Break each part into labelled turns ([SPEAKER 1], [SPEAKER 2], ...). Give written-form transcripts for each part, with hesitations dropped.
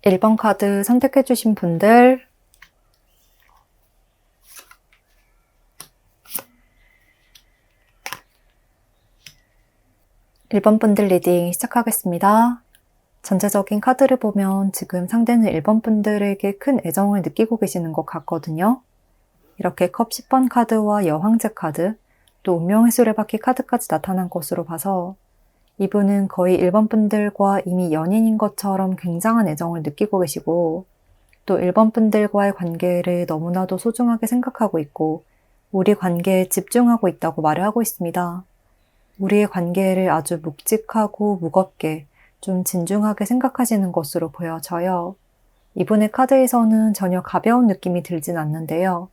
[SPEAKER 1] 1번 카드 선택해주신 분들, 1번 분들 리딩 시작하겠습니다. 전체적인 카드를 보면 지금 상대는 1번 분들에게 큰 애정을 느끼고 계시는 것 같거든요. 이렇게 컵 10번 카드와 여황제 카드, 또 운명의 수레바퀴 카드까지 나타난 것으로 봐서 이분은 거의 1번 분들과 이미 연인인 것처럼 굉장한 애정을 느끼고 계시고, 또 1번 분들과의 관계를 너무나도 소중하게 생각하고 있고 우리 관계에 집중하고 있다고 말을 하고 있습니다. 우리의 관계를 아주 묵직하고 무겁게 좀 진중하게 생각하시는 것으로 보여져요. 이분의 카드에서는 전혀 가벼운 느낌이 들진 않는데요.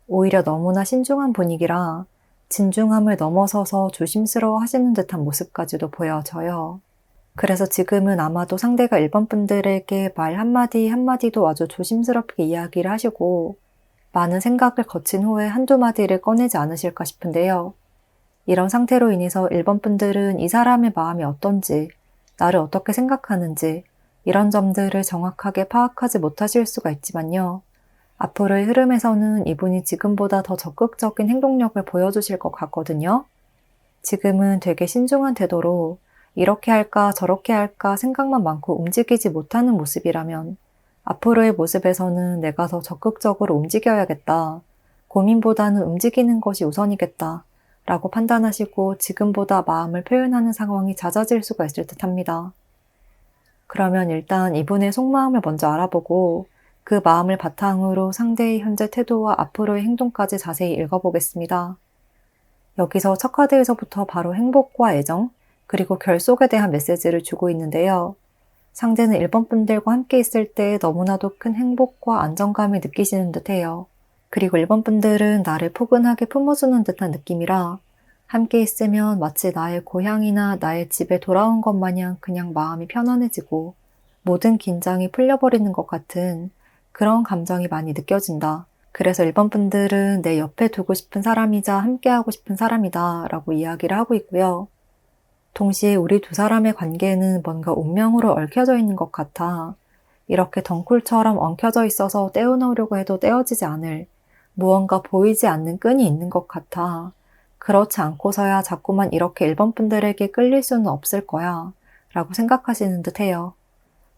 [SPEAKER 1] 오히려 너무나 신중한 분위기라 진중함을 넘어서서 조심스러워 하시는 듯한 모습까지도 보여져요. 그래서 지금은 아마도 상대가 1번 분들에게 말 한마디 한마디도 아주 조심스럽게 이야기를 하시고 많은 생각을 거친 후에 한두 마디를 꺼내지 않으실까 싶은데요. 이런 상태로 인해서 1번 분들은 이 사람의 마음이 어떤지, 나를 어떻게 생각하는지 이런 점들을 정확하게 파악하지 못하실 수가 있지만요. 앞으로의 흐름에서는 이분이 지금보다 더 적극적인 행동력을 보여주실 것 같거든요. 지금은 되게 신중한 태도로 이렇게 할까 저렇게 할까 생각만 많고 움직이지 못하는 모습이라면 앞으로의 모습에서는 내가 더 적극적으로 움직여야겠다. 고민보다는 움직이는 것이 우선이겠다. 라고 판단하시고 지금보다 마음을 표현하는 상황이 잦아질 수가 있을 듯 합니다. 그러면 일단 이분의 속마음을 먼저 알아보고 그 마음을 바탕으로 상대의 현재 태도와 앞으로의 행동까지 자세히 읽어보겠습니다. 여기서 첫 카드에서부터 바로 행복과 애정, 그리고 결속에 대한 메시지를 주고 있는데요. 상대는 1번 분들과 함께 있을 때 너무나도 큰 행복과 안정감을 느끼시는 듯해요. 그리고 1번 분들은 나를 포근하게 품어주는 듯한 느낌이라 함께 있으면 마치 나의 고향이나 나의 집에 돌아온 것 마냥 그냥 마음이 편안해지고 모든 긴장이 풀려버리는 것 같은 그런 감정이 많이 느껴진다. 그래서 1번 분들은 내 옆에 두고 싶은 사람이자 함께하고 싶은 사람이다 라고 이야기를 하고 있고요. 동시에 우리 두 사람의 관계는 뭔가 운명으로 얽혀져 있는 것 같아 이렇게 덩굴처럼 엉켜져 있어서 떼어놓으려고 해도 떼어지지 않을 무언가 보이지 않는 끈이 있는 것 같아. 그렇지 않고서야 자꾸만 이렇게 1번 분들에게 끌릴 수는 없을 거야 라고 생각하시는 듯해요.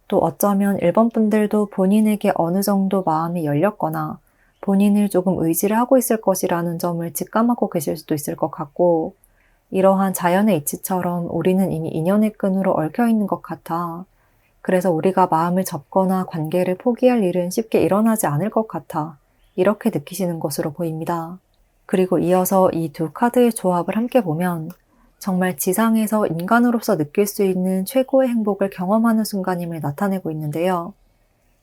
[SPEAKER 1] 또 어쩌면 1번 분들도 본인에게 어느 정도 마음이 열렸거나 본인을 조금 의지를 하고 있을 것이라는 점을 직감하고 계실 수도 있을 것 같고 이러한 자연의 이치처럼 우리는 이미 인연의 끈으로 얽혀 있는 것 같아. 그래서 우리가 마음을 접거나 관계를 포기할 일은 쉽게 일어나지 않을 것 같아. 이렇게 느끼시는 것으로 보입니다. 그리고 이어서 이 두 카드의 조합을 함께 보면 정말 지상에서 인간으로서 느낄 수 있는 최고의 행복을 경험하는 순간임을 나타내고 있는데요.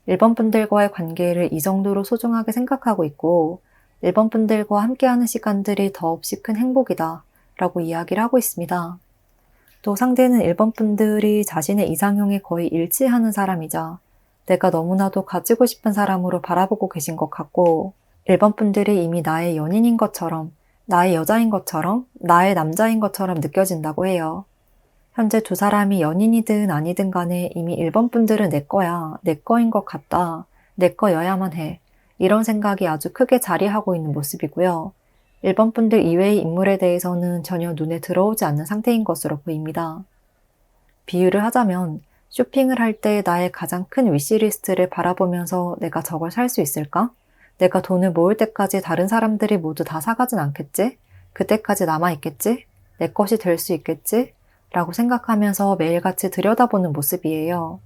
[SPEAKER 1] 1번 분들과의 관계를 이 정도로 소중하게 생각하고 있고 1번 분들과 함께하는 시간들이 더없이 큰 행복이다 라고 이야기를 하고 있습니다. 또 상대는 1번 분들이 자신의 이상형에 거의 일치하는 사람이자 내가 너무나도 가지고 싶은 사람으로 바라보고 계신 것 같고 1번 분들이 이미 나의 연인인 것처럼 나의 여자인 것처럼 나의 남자인 것처럼 느껴진다고 해요. 현재 두 사람이 연인이든 아니든 간에 이미 1번 분들은 내 거야, 내 거인 것 같다, 내 거여야만 해 이런 생각이 아주 크게 자리하고 있는 모습이고요. 1번 분들 이외의 인물에 대해서는 전혀 눈에 들어오지 않는 상태인 것으로 보입니다. 비유를 하자면 쇼핑을 할 때 나의 가장 큰 위시리스트를 바라보면서 내가 저걸 살 수 있을까? 내가 돈을 모을 때까지 다른 사람들이 모두 다 사가진 않겠지? 그때까지 남아있겠지? 내 것이 될 수 있겠지? 라고 생각하면서 매일같이 들여다보는 모습이에요.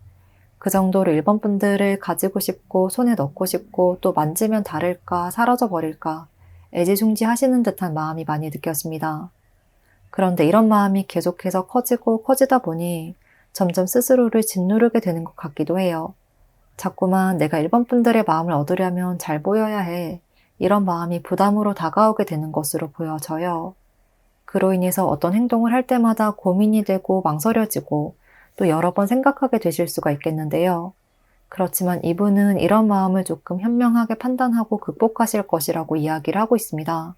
[SPEAKER 1] 그 정도로 1번 분들을 가지고 싶고 손에 넣고 싶고 또 만지면 다를까 사라져 버릴까 애지중지 하시는 듯한 마음이 많이 느껴집니다. 그런데 이런 마음이 계속해서 커지고 커지다 보니 점점 스스로를 짓누르게 되는 것 같기도 해요. 자꾸만 내가 1번 분들의 마음을 얻으려면 잘 보여야 해. 이런 마음이 부담으로 다가오게 되는 것으로 보여져요. 그로 인해서 어떤 행동을 할 때마다 고민이 되고 망설여지고 또 여러 번 생각하게 되실 수가 있겠는데요. 그렇지만 이분은 이런 마음을 조금 현명하게 판단하고 극복하실 것이라고 이야기를 하고 있습니다.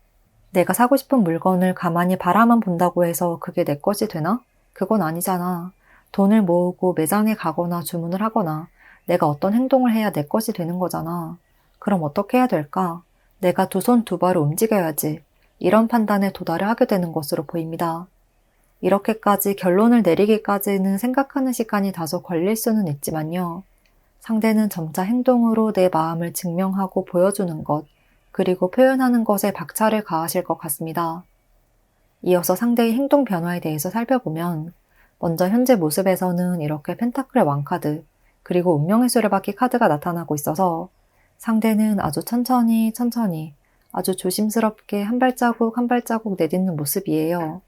[SPEAKER 1] 내가 사고 싶은 물건을 가만히 바라만 본다고 해서 그게 내 것이 되나? 그건 아니잖아. 돈을 모으고 매장에 가거나 주문을 하거나 내가 어떤 행동을 해야 내 것이 되는 거잖아. 그럼 어떻게 해야 될까? 내가 두 손 두 발을 움직여야지. 이런 판단에 도달을 하게 되는 것으로 보입니다. 이렇게까지 결론을 내리기까지는 생각하는 시간이 다소 걸릴 수는 있지만요. 상대는 점차 행동으로 내 마음을 증명하고 보여주는 것, 그리고 표현하는 것에 박차를 가하실 것 같습니다. 이어서 상대의 행동 변화에 대해서 살펴보면 먼저 현재 모습에서는 이렇게 펜타클 왕카드, 그리고 운명의 수레바퀴 카드가 나타나고 있어서 상대는 아주 천천히 아주 조심스럽게 한 발자국 한 발자국 내딛는 모습이에요.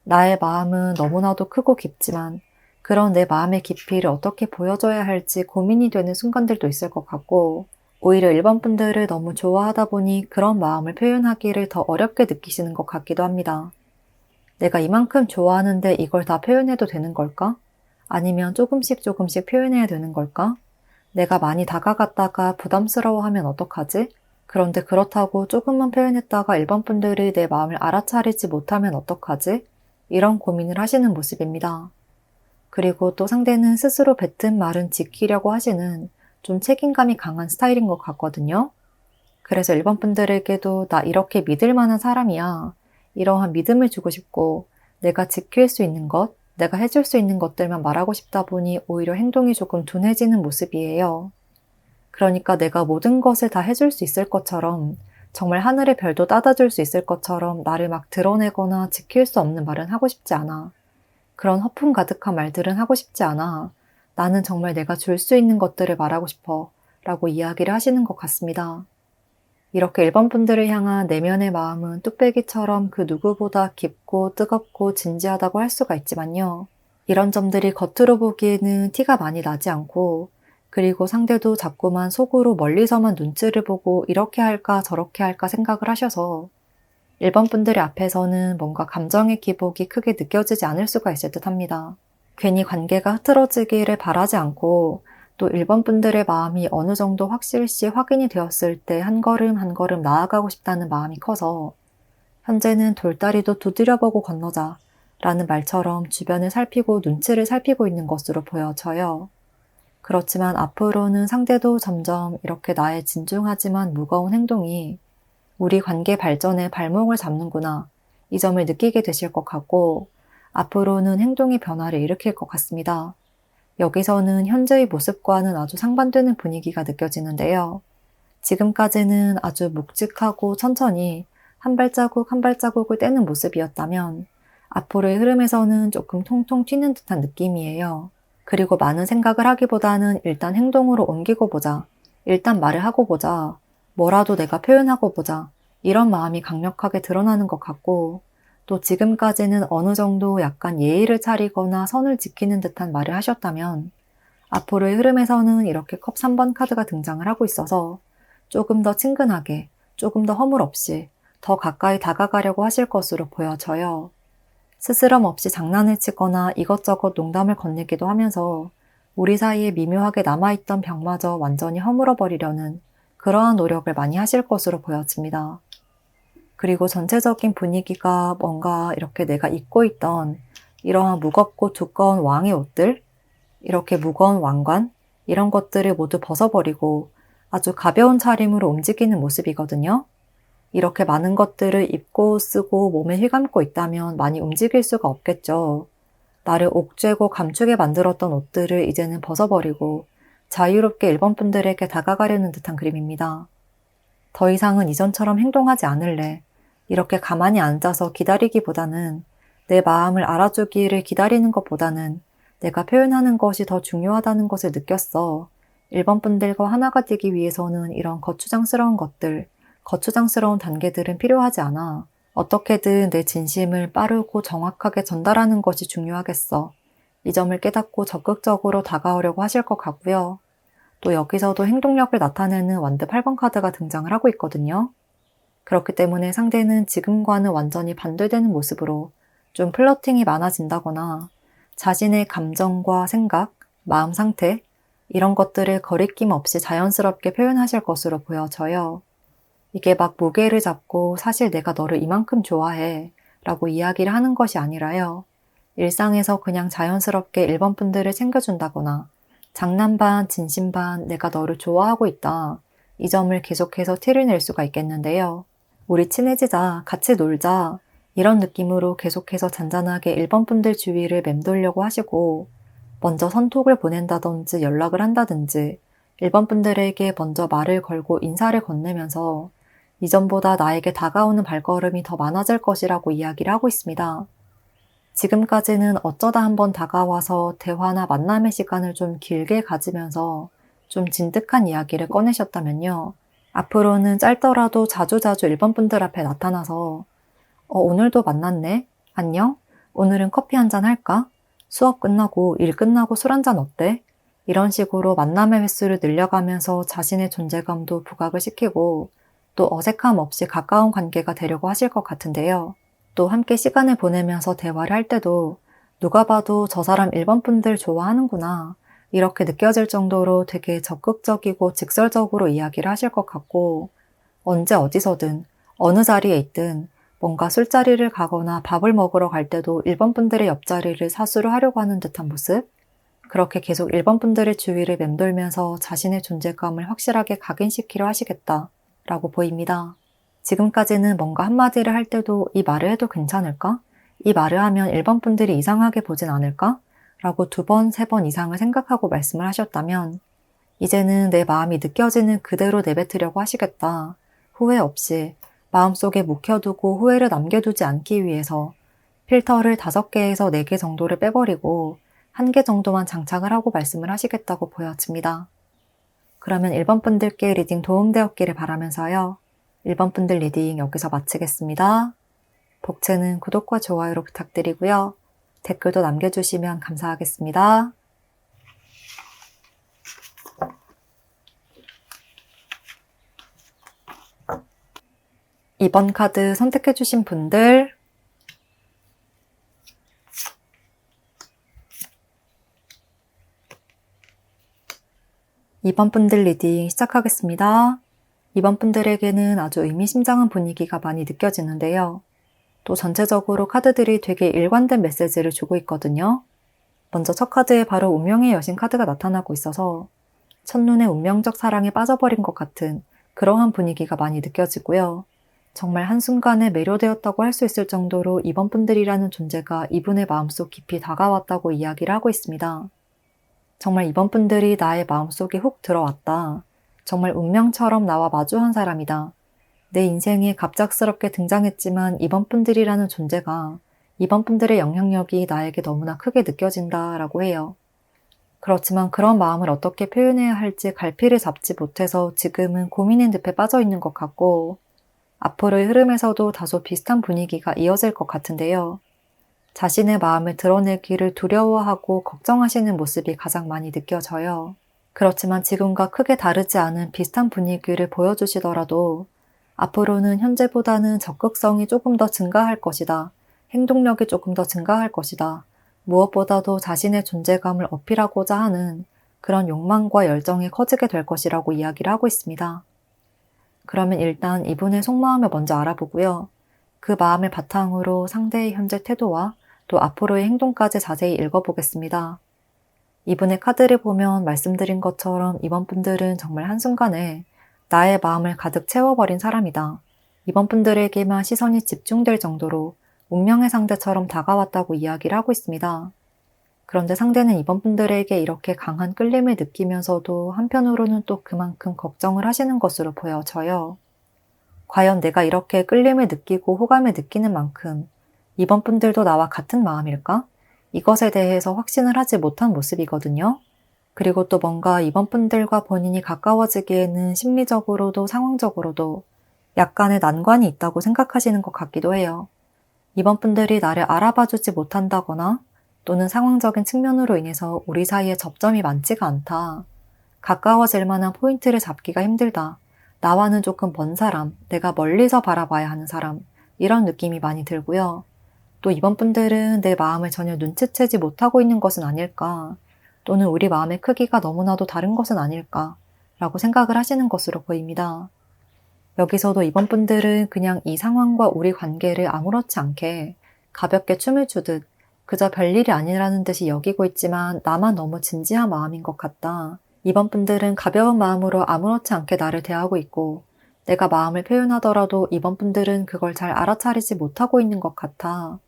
[SPEAKER 1] 나의 마음은 너무나도 크고 깊지만 그런 내 마음의 깊이를 어떻게 보여줘야 할지 고민이 되는 순간들도 있을 것 같고, 오히려 일반 분들을 너무 좋아하다 보니 그런 마음을 표현하기를 더 어렵게 느끼시는 것 같기도 합니다. 내가 이만큼 좋아하는데 이걸 다 표현해도 되는 걸까? 아니면 조금씩 표현해야 되는 걸까? 내가 많이 다가갔다가 부담스러워하면 어떡하지? 그런데 그렇다고 조금만 표현했다가 일반 분들이 내 마음을 알아차리지 못하면 어떡하지? 이런 고민을 하시는 모습입니다. 그리고 또 상대는 스스로 뱉은 말은 지키려고 하시는 좀 책임감이 강한 스타일인 것 같거든요. 그래서 일반 분들에게도 나 이렇게 믿을 만한 사람이야. 이러한 믿음을 주고 싶고 내가 지킬 수 있는 것, 내가 해줄 수 있는 것들만 말하고 싶다 보니 오히려 행동이 조금 둔해지는 모습이에요. 그러니까 내가 모든 것을 다 해줄 수 있을 것처럼, 정말 하늘의 별도 따다줄 수 있을 것처럼 나를 막 드러내거나 지킬 수 없는 말은 하고 싶지 않아. 그런 허풍 가득한 말들은 하고 싶지 않아. 나는 정말 내가 줄 수 있는 것들을 말하고 싶어. 라고 이야기를 하시는 것 같습니다. 이렇게 일반 분들을 향한 내면의 마음은 뚝배기처럼 그 누구보다 깊고 뜨겁고 진지하다고 할 수가 있지만요. 이런 점들이 겉으로 보기에는 티가 많이 나지 않고, 그리고 상대도 자꾸만 속으로 멀리서만 눈치를 보고 이렇게 할까 저렇게 할까 생각을 하셔서 일반 분들의 앞에서는 뭔가 감정의 기복이 크게 느껴지지 않을 수가 있을 듯 합니다. 괜히 관계가 흐트러지기를 바라지 않고 또 일반 분들의 마음이 어느 정도 확실시 확인이 되었을 때 한 걸음 한 걸음 나아가고 싶다는 마음이 커서 현재는 돌다리도 두드려보고 건너자 라는 말처럼 주변을 살피고 눈치를 살피고 있는 것으로 보여져요. 그렇지만 앞으로는 상대도 점점 이렇게 나의 진중하지만 무거운 행동이 우리 관계 발전에 발목을 잡는구나, 이 점을 느끼게 되실 것 같고 앞으로는 행동의 변화를 일으킬 것 같습니다. 여기서는 현재의 모습과는 아주 상반되는 분위기가 느껴지는데요. 지금까지는 아주 묵직하고 천천히 한 발자국 한 발자국을 떼는 모습이었다면 앞으로의 흐름에서는 조금 통통 튀는 듯한 느낌이에요. 그리고 많은 생각을 하기보다는 일단 행동으로 옮기고 보자. 일단 말을 하고 보자. 뭐라도 내가 표현하고 보자. 이런 마음이 강력하게 드러나는 것 같고, 또 지금까지는 어느 정도 약간 예의를 차리거나 선을 지키는 듯한 말을 하셨다면 앞으로의 흐름에서는 이렇게 컵 3번 카드가 등장을 하고 있어서 조금 더 친근하게, 조금 더 허물 없이 더 가까이 다가가려고 하실 것으로 보여져요. 스스럼 없이 장난을 치거나 이것저것 농담을 건네기도 하면서 우리 사이에 미묘하게 남아있던 벽마저 완전히 허물어버리려는 그러한 노력을 많이 하실 것으로 보여집니다. 그리고 전체적인 분위기가 뭔가 이렇게 내가 입고 있던 이러한 무겁고 두꺼운 왕의 옷들, 이렇게 무거운 왕관, 이런 것들을 모두 벗어버리고 아주 가벼운 차림으로 움직이는 모습이거든요. 이렇게 많은 것들을 입고 쓰고 몸에 휘감고 있다면 많이 움직일 수가 없겠죠. 나를 옥죄고 감추게 만들었던 옷들을 이제는 벗어버리고 자유롭게 일본 분들에게 다가가려는 듯한 그림입니다. 더 이상은 이전처럼 행동하지 않을래. 이렇게 가만히 앉아서 기다리기보다는, 내 마음을 알아주기를 기다리는 것보다는 내가 표현하는 것이 더 중요하다는 것을 느꼈어. 일본 분들과 하나가 되기 위해서는 이런 거추장스러운 것들, 거추장스러운 단계들은 필요하지 않아. 어떻게든 내 진심을 빠르고 정확하게 전달하는 것이 중요하겠어. 이 점을 깨닫고 적극적으로 다가오려고 하실 것 같고요. 또 여기서도 행동력을 나타내는 완드 8번 카드가 등장을 하고 있거든요. 그렇기 때문에 상대는 지금과는 완전히 반대되는 모습으로 좀 플러팅이 많아진다거나 자신의 감정과 생각, 마음 상태, 이런 것들을 거리낌 없이 자연스럽게 표현하실 것으로 보여져요. 이게 막 무게를 잡고 사실 내가 너를 이만큼 좋아해 라고 이야기를 하는 것이 아니라요. 일상에서 그냥 자연스럽게 일본 분들을 챙겨준다거나 장난 반, 진심 반 내가 너를 좋아하고 있다. 이 점을 계속해서 티를 낼 수가 있겠는데요. 우리 친해지자, 같이 놀자. 이런 느낌으로 계속해서 잔잔하게 1번 분들 주위를 맴돌려고 하시고 먼저 선톡을 보낸다든지 연락을 한다든지 1번 분들에게 먼저 말을 걸고 인사를 건네면서 이전보다 나에게 다가오는 발걸음이 더 많아질 것이라고 이야기를 하고 있습니다. 지금까지는 어쩌다 한번 다가와서 대화나 만남의 시간을 좀 길게 가지면서 좀 진득한 이야기를 꺼내셨다면요. 앞으로는 짧더라도 자주자주 1번 분들 앞에 나타나서 오늘도 만났네? 안녕? 오늘은 커피 한잔 할까? 수업 끝나고 일 끝나고 술 한잔 어때? 이런 식으로 만남의 횟수를 늘려가면서 자신의 존재감도 부각을 시키고 또 어색함 없이 가까운 관계가 되려고 하실 것 같은데요. 또 함께 시간을 보내면서 대화를 할 때도 누가 봐도 저 사람 1번 분들 좋아하는구나 이렇게 느껴질 정도로 되게 적극적이고 직설적으로 이야기를 하실 것 같고 언제 어디서든 어느 자리에 있든 뭔가 술자리를 가거나 밥을 먹으러 갈 때도 1번 분들의 옆자리를 사수를 하려고 하는 듯한 모습? 그렇게 계속 1번 분들의 주위를 맴돌면서 자신의 존재감을 확실하게 각인시키려 하시겠다라고 보입니다. 지금까지는 뭔가 한마디를 할 때도 이 말을 해도 괜찮을까? 이 말을 하면 1번 분들이 이상하게 보진 않을까? 라고 2번, 3번 이상을 생각하고 말씀을 하셨다면 이제는 내 마음이 느껴지는 그대로 내뱉으려고 하시겠다. 후회 없이 마음속에 묵혀두고 후회를 남겨두지 않기 위해서 필터를 5개에서 4개 정도를 빼버리고 1개 정도만 장착을 하고 말씀을 하시겠다고 보여집니다. 그러면 1번 분들께 리딩 도움되었기를 바라면서요. 1번 분들 리딩 여기서 마치겠습니다. 복채는 구독과 좋아요로 부탁드리고요. 댓글도 남겨주시면 감사하겠습니다. 이번 카드 선택해주신 분들 2번 분들 리딩 시작하겠습니다. 2번 분들에게는 아주 의미심장한 분위기가 많이 느껴지는데요. 또 전체적으로 카드들이 되게 일관된 메시지를 주고 있거든요. 먼저 첫 카드에 바로 운명의 여신 카드가 나타나고 있어서 첫눈에 운명적 사랑에 빠져버린 것 같은 그러한 분위기가 많이 느껴지고요. 정말 한순간에 매료되었다고 할 수 있을 정도로 2번 분들이라는 존재가 이분의 마음속 깊이 다가왔다고 이야기를 하고 있습니다. 정말 2번 분들이 나의 마음속에 훅 들어왔다. 정말 운명처럼 나와 마주한 사람이다. 내 인생에 갑작스럽게 등장했지만 2번 분들이라는 존재가 2번 분들의 영향력이 나에게 너무나 크게 느껴진다라고 해요. 그렇지만 그런 마음을 어떻게 표현해야 할지 갈피를 잡지 못해서 지금은 고민의 늪에 빠져 있는 것 같고 앞으로의 흐름에서도 다소 비슷한 분위기가 이어질 것 같은데요. 자신의 마음을 드러내기를 두려워하고 걱정하시는 모습이 가장 많이 느껴져요. 그렇지만 지금과 크게 다르지 않은 비슷한 분위기를 보여주시더라도 앞으로는 현재보다는 적극성이 조금 더 증가할 것이다. 행동력이 조금 더 증가할 것이다. 무엇보다도 자신의 존재감을 어필하고자 하는 그런 욕망과 열정이 커지게 될 것이라고 이야기를 하고 있습니다. 그러면 일단 이분의 속마음을 먼저 알아보고요. 그 마음을 바탕으로 상대의 현재 태도와 또 앞으로의 행동까지 자세히 읽어보겠습니다. 이분의 카드를 보면 말씀드린 것처럼 이번 분들은 정말 한순간에 나의 마음을 가득 채워버린 사람이다. 이번 분들에게만 시선이 집중될 정도로 운명의 상대처럼 다가왔다고 이야기를 하고 있습니다. 그런데 상대는 이번 분들에게 이렇게 강한 끌림을 느끼면서도 한편으로는 또 그만큼 걱정을 하시는 것으로 보여져요. 과연 내가 이렇게 끌림을 느끼고 호감을 느끼는 만큼 이번 분들도 나와 같은 마음일까? 이것에 대해서 확신을 하지 못한 모습이거든요. 그리고 또 뭔가 이번 분들과 본인이 가까워지기에는 심리적으로도 상황적으로도 약간의 난관이 있다고 생각하시는 것 같기도 해요. 이번 분들이 나를 알아봐주지 못한다거나 또는 상황적인 측면으로 인해서 우리 사이에 접점이 많지가 않다. 가까워질 만한 포인트를 잡기가 힘들다. 나와는 조금 먼 사람, 내가 멀리서 바라봐야 하는 사람, 이런 느낌이 많이 들고요. 또 이번 분들은 내 마음을 전혀 눈치채지 못하고 있는 것은 아닐까, 또는 우리 마음의 크기가 너무나도 다른 것은 아닐까 라고 생각을 하시는 것으로 보입니다. 여기서도 이번 분들은 그냥 이 상황과 우리 관계를 아무렇지 않게 가볍게 춤을 추듯 그저 별일이 아니라는 듯이 여기고 있지만 나만 너무 진지한 마음인 것 같다. 이번 분들은 가벼운 마음으로 아무렇지 않게 나를 대하고 있고 내가 마음을 표현하더라도 이번 분들은 그걸 잘 알아차리지 못하고 있는 것 같아.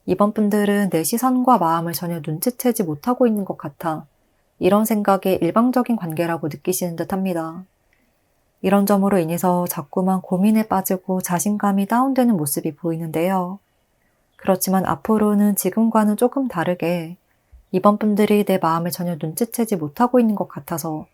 [SPEAKER 1] 이번 분들은 내 시선과 마음을 전혀 눈치채지 못하고 있는 것 같아. 이런 생각에 일방적인 관계라고 느끼시는 듯 합니다. 이런 점으로 인해서 자꾸만 고민에 빠지고 자신감이 다운되는 모습이 보이는데요. 그렇지만 앞으로는 지금과는 조금 다르게 이번 분들이 내 마음을 전혀 눈치채지 못하고 있는 것 같아서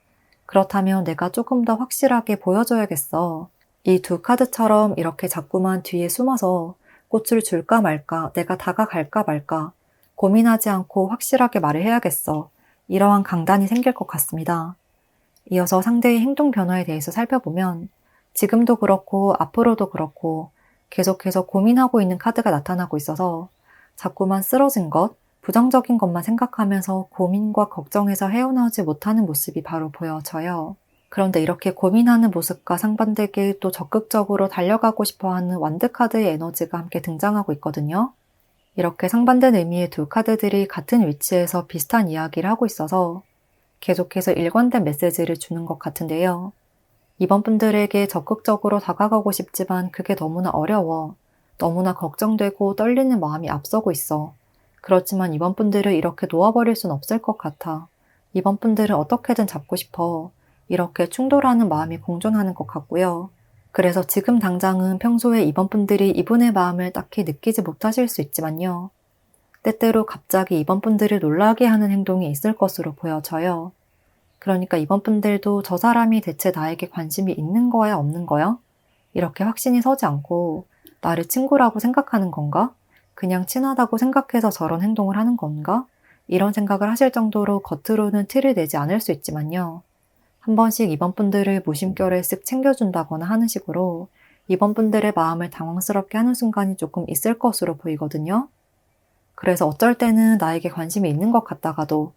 [SPEAKER 1] 그렇다면 내가 조금 더 확실하게 보여줘야겠어. 이 두 카드처럼 이렇게 자꾸만 뒤에 숨어서 꽃을 줄까 말까, 내가 다가갈까 말까 고민하지 않고 확실하게 말을 해야겠어. 이러한 강단이 생길 것 같습니다. 이어서 상대의 행동 변화에 대해서 살펴보면 지금도 그렇고 앞으로도 그렇고 계속해서 고민하고 있는 카드가 나타나고 있어서 자꾸만 쓰러진 것, 부정적인 것만 생각하면서 고민과 걱정에서 헤어나오지 못하는 모습이 바로 보여져요. 그런데 이렇게 고민하는 모습과 상반되게 또 적극적으로 달려가고 싶어하는 완드카드의 에너지가 함께 등장하고 있거든요. 이렇게 상반된 의미의 두 카드들이 같은 위치에서 비슷한 이야기를 하고 있어서 계속해서 일관된 메시지를 주는 것 같은데요. 이번 분들에게 적극적으로 다가가고 싶지만 그게 너무나 어려워. 너무나 걱정되고 떨리는 마음이 앞서고 있어. 그렇지만 이번 분들을 이렇게 놓아버릴 순 없을 것 같아. 이번 분들은 어떻게든 잡고 싶어. 이렇게 충돌하는 마음이 공존하는 것 같고요. 그래서 지금 당장은 평소에 이번 분들이 이분의 마음을 딱히 느끼지 못하실 수 있지만요. 때때로 갑자기 이번 분들을 놀라게 하는 행동이 있을 것으로 보여져요. 그러니까 이번 분들도 저 사람이 대체 나에게 관심이 있는 거야, 없는 거야? 이렇게 확신이 서지 않고 나를 친구라고 생각하는 건가? 그냥 친하다고 생각해서 저런 행동을 하는 건가? 이런 생각을 하실 정도로 겉으로는 티를 내지 않을 수 있지만요. 한 번씩 이번 분들을 무심결에 쓱 챙겨준다거나 하는 식으로 이번 분들의 마음을 당황스럽게 하는 순간이 조금 있을 것으로 보이거든요. 그래서 어쩔 때는 나에게 관심이 있는 것 같다가도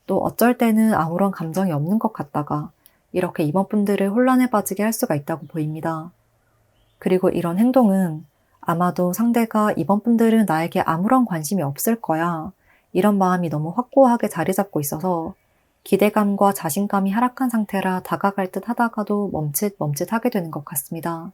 [SPEAKER 1] 또 어쩔 때는 아무런 감정이 없는 것 같다가 이렇게 이번 분들을 혼란에 빠지게 할 수가 있다고 보입니다. 그리고 이런 행동은 아마도 상대가 이번 분들은 나에게 아무런 관심이 없을 거야. 이런 마음이 너무 확고하게 자리 잡고 있어서 기대감과 자신감이 하락한 상태라 다가갈 듯 하다가도 멈칫멈칫하게 되는 것 같습니다.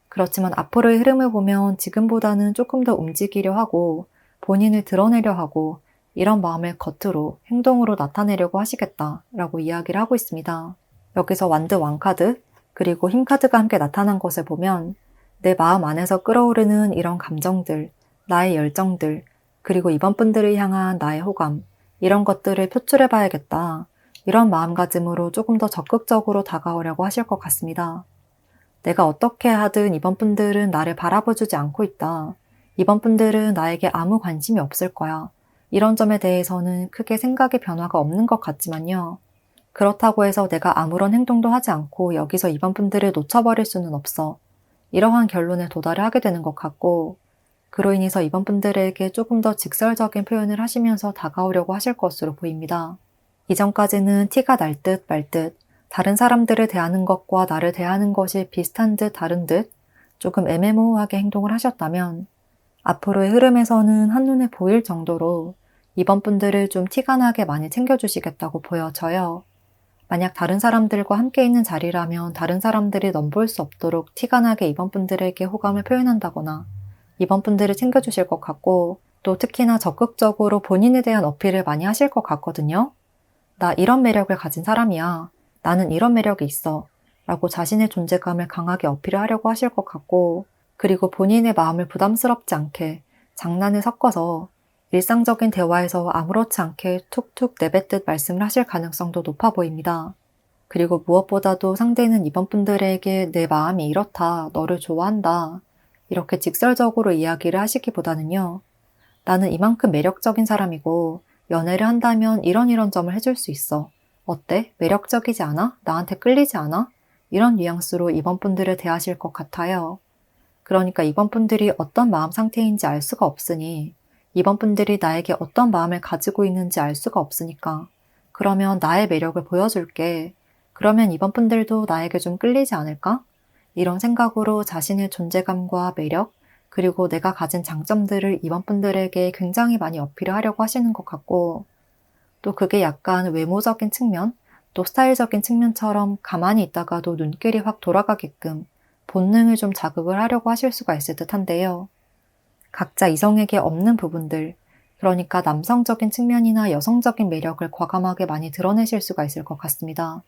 [SPEAKER 1] 그렇지만 앞으로의 흐름을 보면 지금보다는 조금 더 움직이려 하고 본인을 드러내려 하고 이런 마음을 겉으로 행동으로 나타내려고 하시겠다라고 이야기를 하고 있습니다. 여기서 완드 왕카드 그리고 흰 카드가 함께 나타난 것을 보면 내 마음 안에서 끓어오르는 이런 감정들, 나의 열정들, 그리고 이번 분들을 향한 나의 호감 이런 것들을 표출해봐야겠다. 이런 마음가짐으로 조금 더 적극적으로 다가오려고 하실 것 같습니다. 내가 어떻게 하든 이번 분들은 나를 바라봐주지 않고 있다. 이번 분들은 나에게 아무 관심이 없을 거야. 이런 점에 대해서는 크게 생각의 변화가 없는 것 같지만요. 그렇다고 해서 내가 아무런 행동도 하지 않고 여기서 이번 분들을 놓쳐버릴 수는 없어. 이러한 결론에 도달을 하게 되는 것 같고 그로 인해서 이번 분들에게 조금 더 직설적인 표현을 하시면서 다가오려고 하실 것으로 보입니다. 이전까지는 티가 날 듯 말 듯 다른 사람들을 대하는 것과 나를 대하는 것이 비슷한 듯 다른 듯 조금 애매모호하게 행동을 하셨다면 앞으로의 흐름에서는 한눈에 보일 정도로 이번 분들을 좀 티가 나게 많이 챙겨주시겠다고 보여져요. 만약 다른 사람들과 함께 있는 자리라면 다른 사람들이 넘볼 수 없도록 티가 나게 이번 분들에게 호감을 표현한다거나 이번 분들을 챙겨주실 것 같고 또 특히나 적극적으로 본인에 대한 어필을 많이 하실 것 같거든요. 나 이런 매력을 가진 사람이야. 나는 이런 매력이 있어. 라고 자신의 존재감을 강하게 어필을 하려고 하실 것 같고 그리고 본인의 마음을 부담스럽지 않게 장난을 섞어서 일상적인 대화에서 아무렇지 않게 툭툭 내뱉듯 말씀을 하실 가능성도 높아 보입니다. 그리고 무엇보다도 상대는 이번 분들에게 내 마음이 이렇다, 너를 좋아한다 이렇게 직설적으로 이야기를 하시기보다는요. 나는 이만큼 매력적인 사람이고 연애를 한다면 이런 점을 해줄 수 있어. 어때? 매력적이지 않아? 나한테 끌리지 않아? 이런 뉘앙스로 이번 분들을 대하실 것 같아요. 그러니까 이번 분들이 어떤 마음 상태인지 알 수가 없으니 이번 분들이 나에게 어떤 마음을 가지고 있는지 알 수가 없으니까 그러면 나의 매력을 보여줄게. 그러면 이번 분들도 나에게 좀 끌리지 않을까? 이런 생각으로 자신의 존재감과 매력 그리고 내가 가진 장점들을 이번 분들에게 굉장히 많이 어필을 하려고 하시는 것 같고, 또 그게 약간 외모적인 측면, 또 스타일적인 측면처럼 가만히 있다가도 눈길이 확 돌아가게끔 본능을 좀 자극을 하려고 하실 수가 있을 듯한데요. 각자 이성에게 없는 부분들, 그러니까 남성적인 측면이나 여성적인 매력을 과감하게 많이 드러내실 수가 있을 것 같습니다.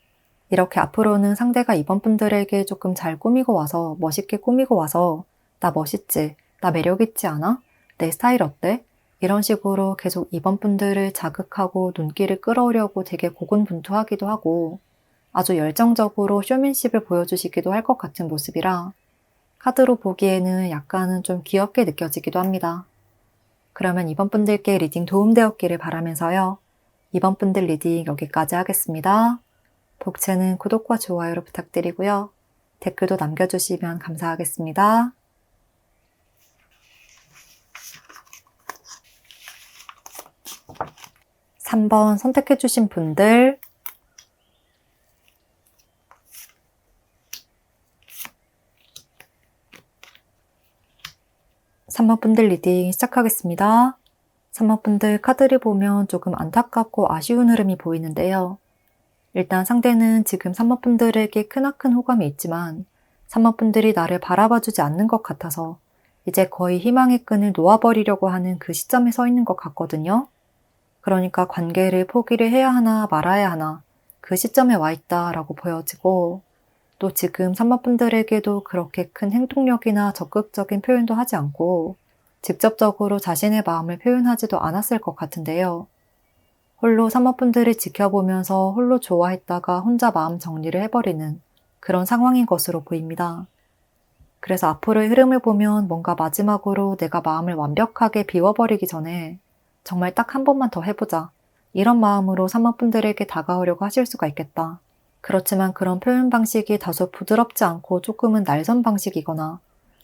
[SPEAKER 1] 이렇게 앞으로는 상대가 이번 분들에게 조금 잘 꾸미고 와서, 멋있게 꾸미고 와서 나 멋있지? 나 매력있지 않아? 내 스타일 어때? 이런 식으로 계속 이번 분들을 자극하고 눈길을 끌어오려고 되게 고군분투하기도 하고 아주 열정적으로 쇼맨십을 보여주시기도 할 것 같은 모습이라 카드로 보기에는 약간은 좀 귀엽게 느껴지기도 합니다. 그러면 이번 분들께 리딩 도움되었기를 바라면서요. 이번 분들 리딩 여기까지 하겠습니다. 복채는 구독과 좋아요로 부탁드리고요. 댓글도 남겨주시면 감사하겠습니다. 3번 선택해주신 분들, 3번 분들 리딩 시작하겠습니다. 3번 분들 카드를 보면 조금 안타깝고 아쉬운 흐름이 보이는데요. 일단 상대는 지금 3번 분들에게 크나큰 호감이 있지만 3번 분들이 나를 바라봐주지 않는 것 같아서 이제 거의 희망의 끈을 놓아버리려고 하는 그 시점에 서 있는 것 같거든요. 그러니까 관계를 포기를 해야 하나 말아야 하나 그 시점에 와 있다라고 보여지고 또 지금 3번 분들에게도 그렇게 큰 행동력이나 적극적인 표현도 하지 않고 직접적으로 자신의 마음을 표현하지도 않았을 것 같은데요. 홀로 3번 분들을 지켜보면서 홀로 좋아했다가 혼자 마음 정리를 해버리는 그런 상황인 것으로 보입니다. 그래서 앞으로의 흐름을 보면 뭔가 마지막으로 내가 마음을 완벽하게 비워버리기 전에 정말 딱 한 번만 더 해보자. 이런 마음으로 3번 분들에게 다가오려고 하실 수가 있겠다. 그렇지만 그런 표현 방식이 다소 부드럽지 않고 조금은 날선 방식이거나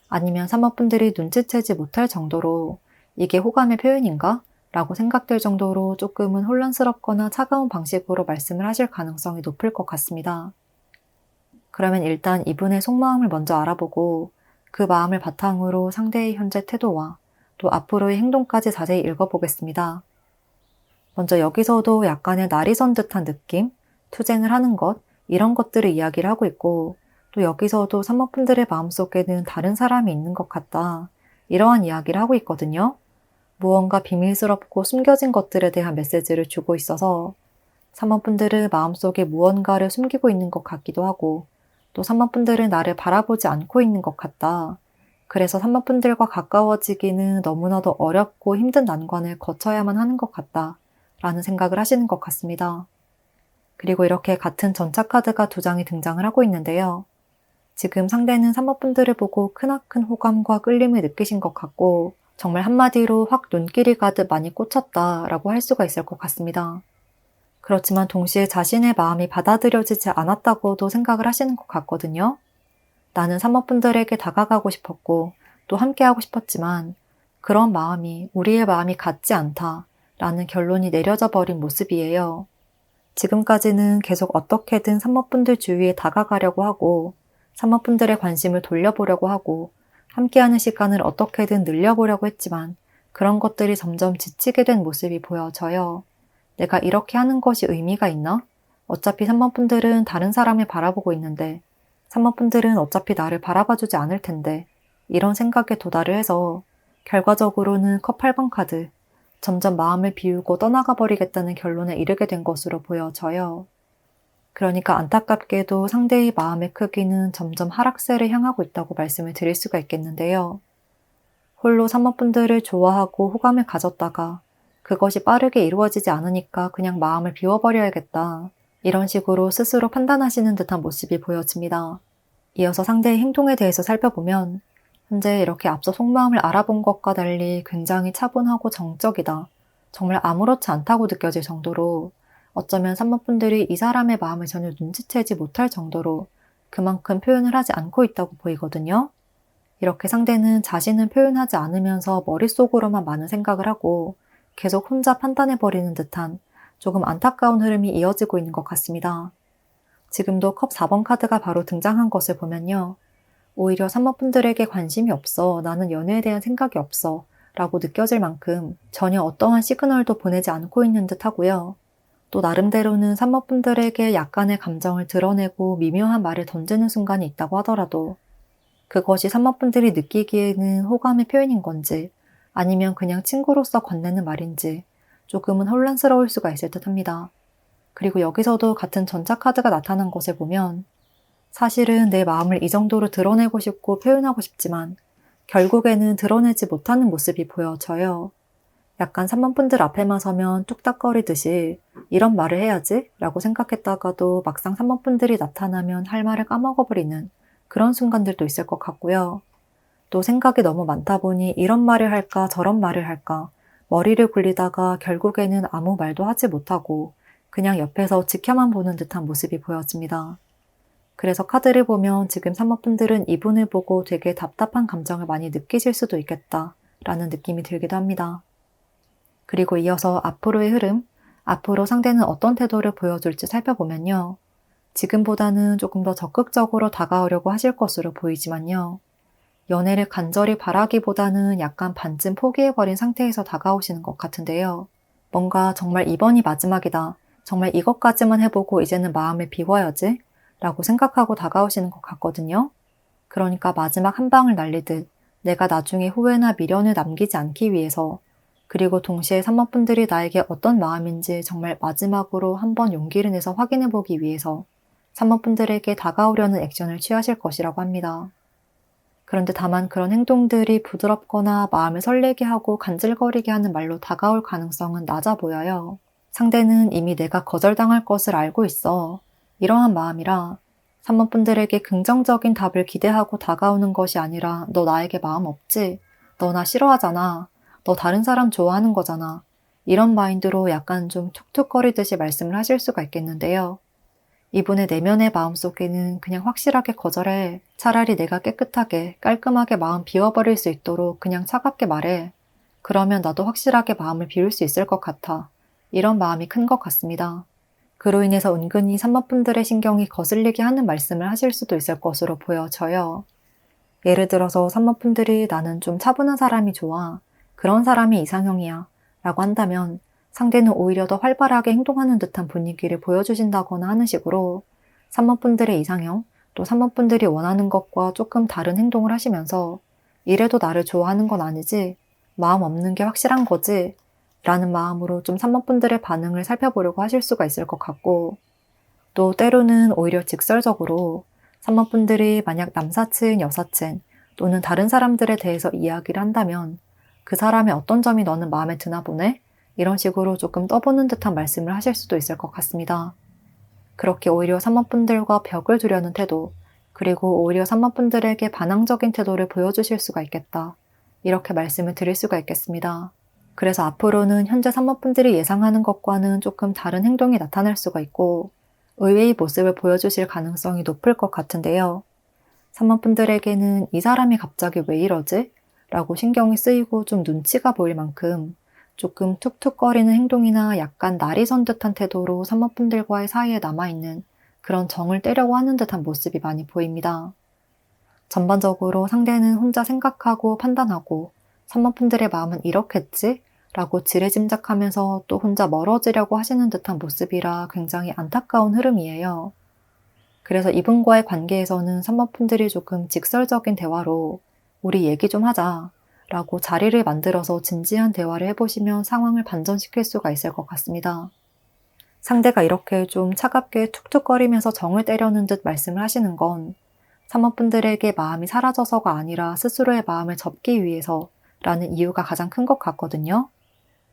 [SPEAKER 1] 아니면 3번 분들이 눈치채지 못할 정도로 이게 호감의 표현인가? 라고 생각될 정도로 조금은 혼란스럽거나 차가운 방식으로 말씀을 하실 가능성이 높을 것 같습니다. 그러면 일단 이분의 속마음을 먼저 알아보고 그 마음을 바탕으로 상대의 현재 태도와 또 앞으로의 행동까지 자세히 읽어보겠습니다. 먼저 여기서도 약간의 날이 선 듯한 느낌, 투쟁을 하는 것, 이런 것들을 이야기를 하고 있고 또 여기서도 3번 분들의 마음속에는 다른 사람이 있는 것 같다. 이러한 이야기를 하고 있거든요. 무언가 비밀스럽고 숨겨진 것들에 대한 메시지를 주고 있어서 3번 분들은 마음속에 무언가를 숨기고 있는 것 같기도 하고 또 3번 분들은 나를 바라보지 않고 있는 것 같다. 그래서 3번 분들과 가까워지기는 너무나도 어렵고 힘든 난관을 거쳐야만 하는 것 같다. 라는 생각을 하시는 것 같습니다. 그리고 이렇게 같은 전차 카드가 2장이 등장을 하고 있는데요. 지금 상대는 3번 분들을 보고 크나큰 호감과 끌림을 느끼신 것 같고 정말 한마디로 확 눈길이 가듯 많이 꽂혔다라고 할 수가 있을 것 같습니다. 그렇지만 동시에 자신의 마음이 받아들여지지 않았다고도 생각을 하시는 것 같거든요. 나는 3번 분들에게 다가가고 싶었고 또 함께하고 싶었지만 그런 마음이 우리의 마음이 같지 않다라는 결론이 내려져 버린 모습이에요. 지금까지는 계속 어떻게든 3번 분들 주위에 다가가려고 하고 3번 분들의 관심을 돌려보려고 하고 함께하는 시간을 어떻게든 늘려보려고 했지만 그런 것들이 점점 지치게 된 모습이 보여져요. 내가 이렇게 하는 것이 의미가 있나? 어차피 3번 분들은 다른 사람을 바라보고 있는데 3번 분들은 어차피 나를 바라봐주지 않을 텐데 이런 생각에 도달을 해서 결과적으로는 컵 8번 카드 점점 마음을 비우고 떠나가 버리겠다는 결론에 이르게 된 것으로 보여져요. 그러니까 안타깝게도 상대의 마음의 크기는 점점 하락세를 향하고 있다고 말씀을 드릴 수가 있겠는데요. 홀로 3번 분들을 좋아하고 호감을 가졌다가 그것이 빠르게 이루어지지 않으니까 그냥 마음을 비워버려야겠다. 이런 식으로 스스로 판단하시는 듯한 모습이 보여집니다. 이어서 상대의 행동에 대해서 살펴보면 현재 이렇게 앞서 속마음을 알아본 것과 달리 굉장히 차분하고 정적이다. 정말 아무렇지 않다고 느껴질 정도로 어쩌면 3번 분들이 이 사람의 마음을 전혀 눈치채지 못할 정도로 그만큼 표현을 하지 않고 있다고 보이거든요. 이렇게 상대는 자신은 표현하지 않으면서 머릿속으로만 많은 생각을 하고 계속 혼자 판단해버리는 듯한 조금 안타까운 흐름이 이어지고 있는 것 같습니다. 지금도 컵 4번 카드가 바로 등장한 것을 보면요. 오히려 3번분들에게 관심이 없어, 나는 연애에 대한 생각이 없어 라고 느껴질 만큼 전혀 어떠한 시그널도 보내지 않고 있는 듯 하고요. 또 나름대로는 3번분들에게 약간의 감정을 드러내고 미묘한 말을 던지는 순간이 있다고 하더라도 그것이 3번분들이 느끼기에는 호감의 표현인 건지 아니면 그냥 친구로서 건네는 말인지 조금은 혼란스러울 수가 있을 듯 합니다. 그리고 여기서도 같은 전자카드가 나타난 것을 보면 사실은 내 마음을 이 정도로 드러내고 싶고 표현하고 싶지만 결국에는 드러내지 못하는 모습이 보여져요. 약간 3번분들 앞에만 서면 뚝딱거리듯이 이런 말을 해야지 라고 생각했다가도 막상 3번분들이 나타나면 할 말을 까먹어버리는 그런 순간들도 있을 것 같고요. 또 생각이 너무 많다 보니 이런 말을 할까 저런 말을 할까 머리를 굴리다가 결국에는 아무 말도 하지 못하고 그냥 옆에서 지켜만 보는 듯한 모습이 보여집니다. 그래서 카드를 보면 지금 3번분들은 이분을 보고 되게 답답한 감정을 많이 느끼실 수도 있겠다라는 느낌이 들기도 합니다. 그리고 이어서 앞으로의 흐름, 앞으로 상대는 어떤 태도를 보여줄지 살펴보면요. 지금보다는 조금 더 적극적으로 다가오려고 하실 것으로 보이지만요. 연애를 간절히 바라기보다는 약간 반쯤 포기해버린 상태에서 다가오시는 것 같은데요. 뭔가 정말 이번이 마지막이다. 정말 이것까지만 해보고 이제는 마음을 비워야지 라고 생각하고 다가오시는 것 같거든요. 그러니까 마지막 한 방을 날리듯 내가 나중에 후회나 미련을 남기지 않기 위해서 그리고 동시에 3번분들이 나에게 어떤 마음인지 정말 마지막으로 한번 용기를 내서 확인해보기 위해서 3번분들에게 다가오려는 액션을 취하실 것이라고 합니다. 그런데 다만 그런 행동들이 부드럽거나 마음을 설레게 하고 간질거리게 하는 말로 다가올 가능성은 낮아 보여요. 상대는 이미 내가 거절당할 것을 알고 있어. 이러한 마음이라 3번분들에게 긍정적인 답을 기대하고 다가오는 것이 아니라 너 나에게 마음 없지? 너 나 싫어하잖아. 너 다른 사람 좋아하는 거잖아. 이런 마인드로 약간 좀 툭툭거리듯이 말씀을 하실 수가 있겠는데요. 이분의 내면의 마음속에는 그냥 확실하게 거절해. 차라리 내가 깨끗하게 깔끔하게 마음 비워버릴 수 있도록 그냥 차갑게 말해. 그러면 나도 확실하게 마음을 비울 수 있을 것 같아. 이런 마음이 큰 것 같습니다. 그로 인해서 은근히 3번분들의 신경이 거슬리게 하는 말씀을 하실 수도 있을 것으로 보여져요. 예를 들어서 3번분들이 나는 좀 차분한 사람이 좋아. 그런 사람이 이상형이야. 라고 한다면 상대는 오히려 더 활발하게 행동하는 듯한 분위기를 보여주신다거나 하는 식으로 3번분들의 이상형, 또 3번분들이 원하는 것과 조금 다른 행동을 하시면서 이래도 나를 좋아하는 건 아니지? 마음 없는 게 확실한 거지? 라는 마음으로 좀 3번분들의 반응을 살펴보려고 하실 수가 있을 것 같고 또 때로는 오히려 직설적으로 3번분들이 만약 남사친, 여사친 또는 다른 사람들에 대해서 이야기를 한다면 그 사람의 어떤 점이 너는 마음에 드나 보네? 이런 식으로 조금 떠보는 듯한 말씀을 하실 수도 있을 것 같습니다. 그렇게 오히려 3번분들과 벽을 두려는 태도, 그리고 오히려 3번분들에게 반항적인 태도를 보여주실 수가 있겠다. 이렇게 말씀을 드릴 수가 있겠습니다. 그래서 앞으로는 현재 3번분들이 예상하는 것과는 조금 다른 행동이 나타날 수가 있고 의외의 모습을 보여주실 가능성이 높을 것 같은데요. 3번분들에게는 이 사람이 갑자기 왜 이러지? 라고 신경이 쓰이고 좀 눈치가 보일 만큼 조금 툭툭거리는 행동이나 약간 날이 선 듯한 태도로 3번분들과의 사이에 남아있는 그런 정을 떼려고 하는 듯한 모습이 많이 보입니다. 전반적으로 상대는 혼자 생각하고 판단하고 3번분들의 마음은 이렇겠지? 라고 지레짐작하면서 또 혼자 멀어지려고 하시는 듯한 모습이라 굉장히 안타까운 흐름이에요. 그래서 이분과의 관계에서는 3번분들이 조금 직설적인 대화로 우리 얘기 좀 하자 라고 자리를 만들어서 진지한 대화를 해보시면 상황을 반전시킬 수가 있을 것 같습니다. 상대가 이렇게 좀 차갑게 툭툭거리면서 정을 때려는 듯 말씀을 하시는 건 3번분들에게 마음이 사라져서가 아니라 스스로의 마음을 접기 위해서 라는 이유가 가장 큰 것 같거든요.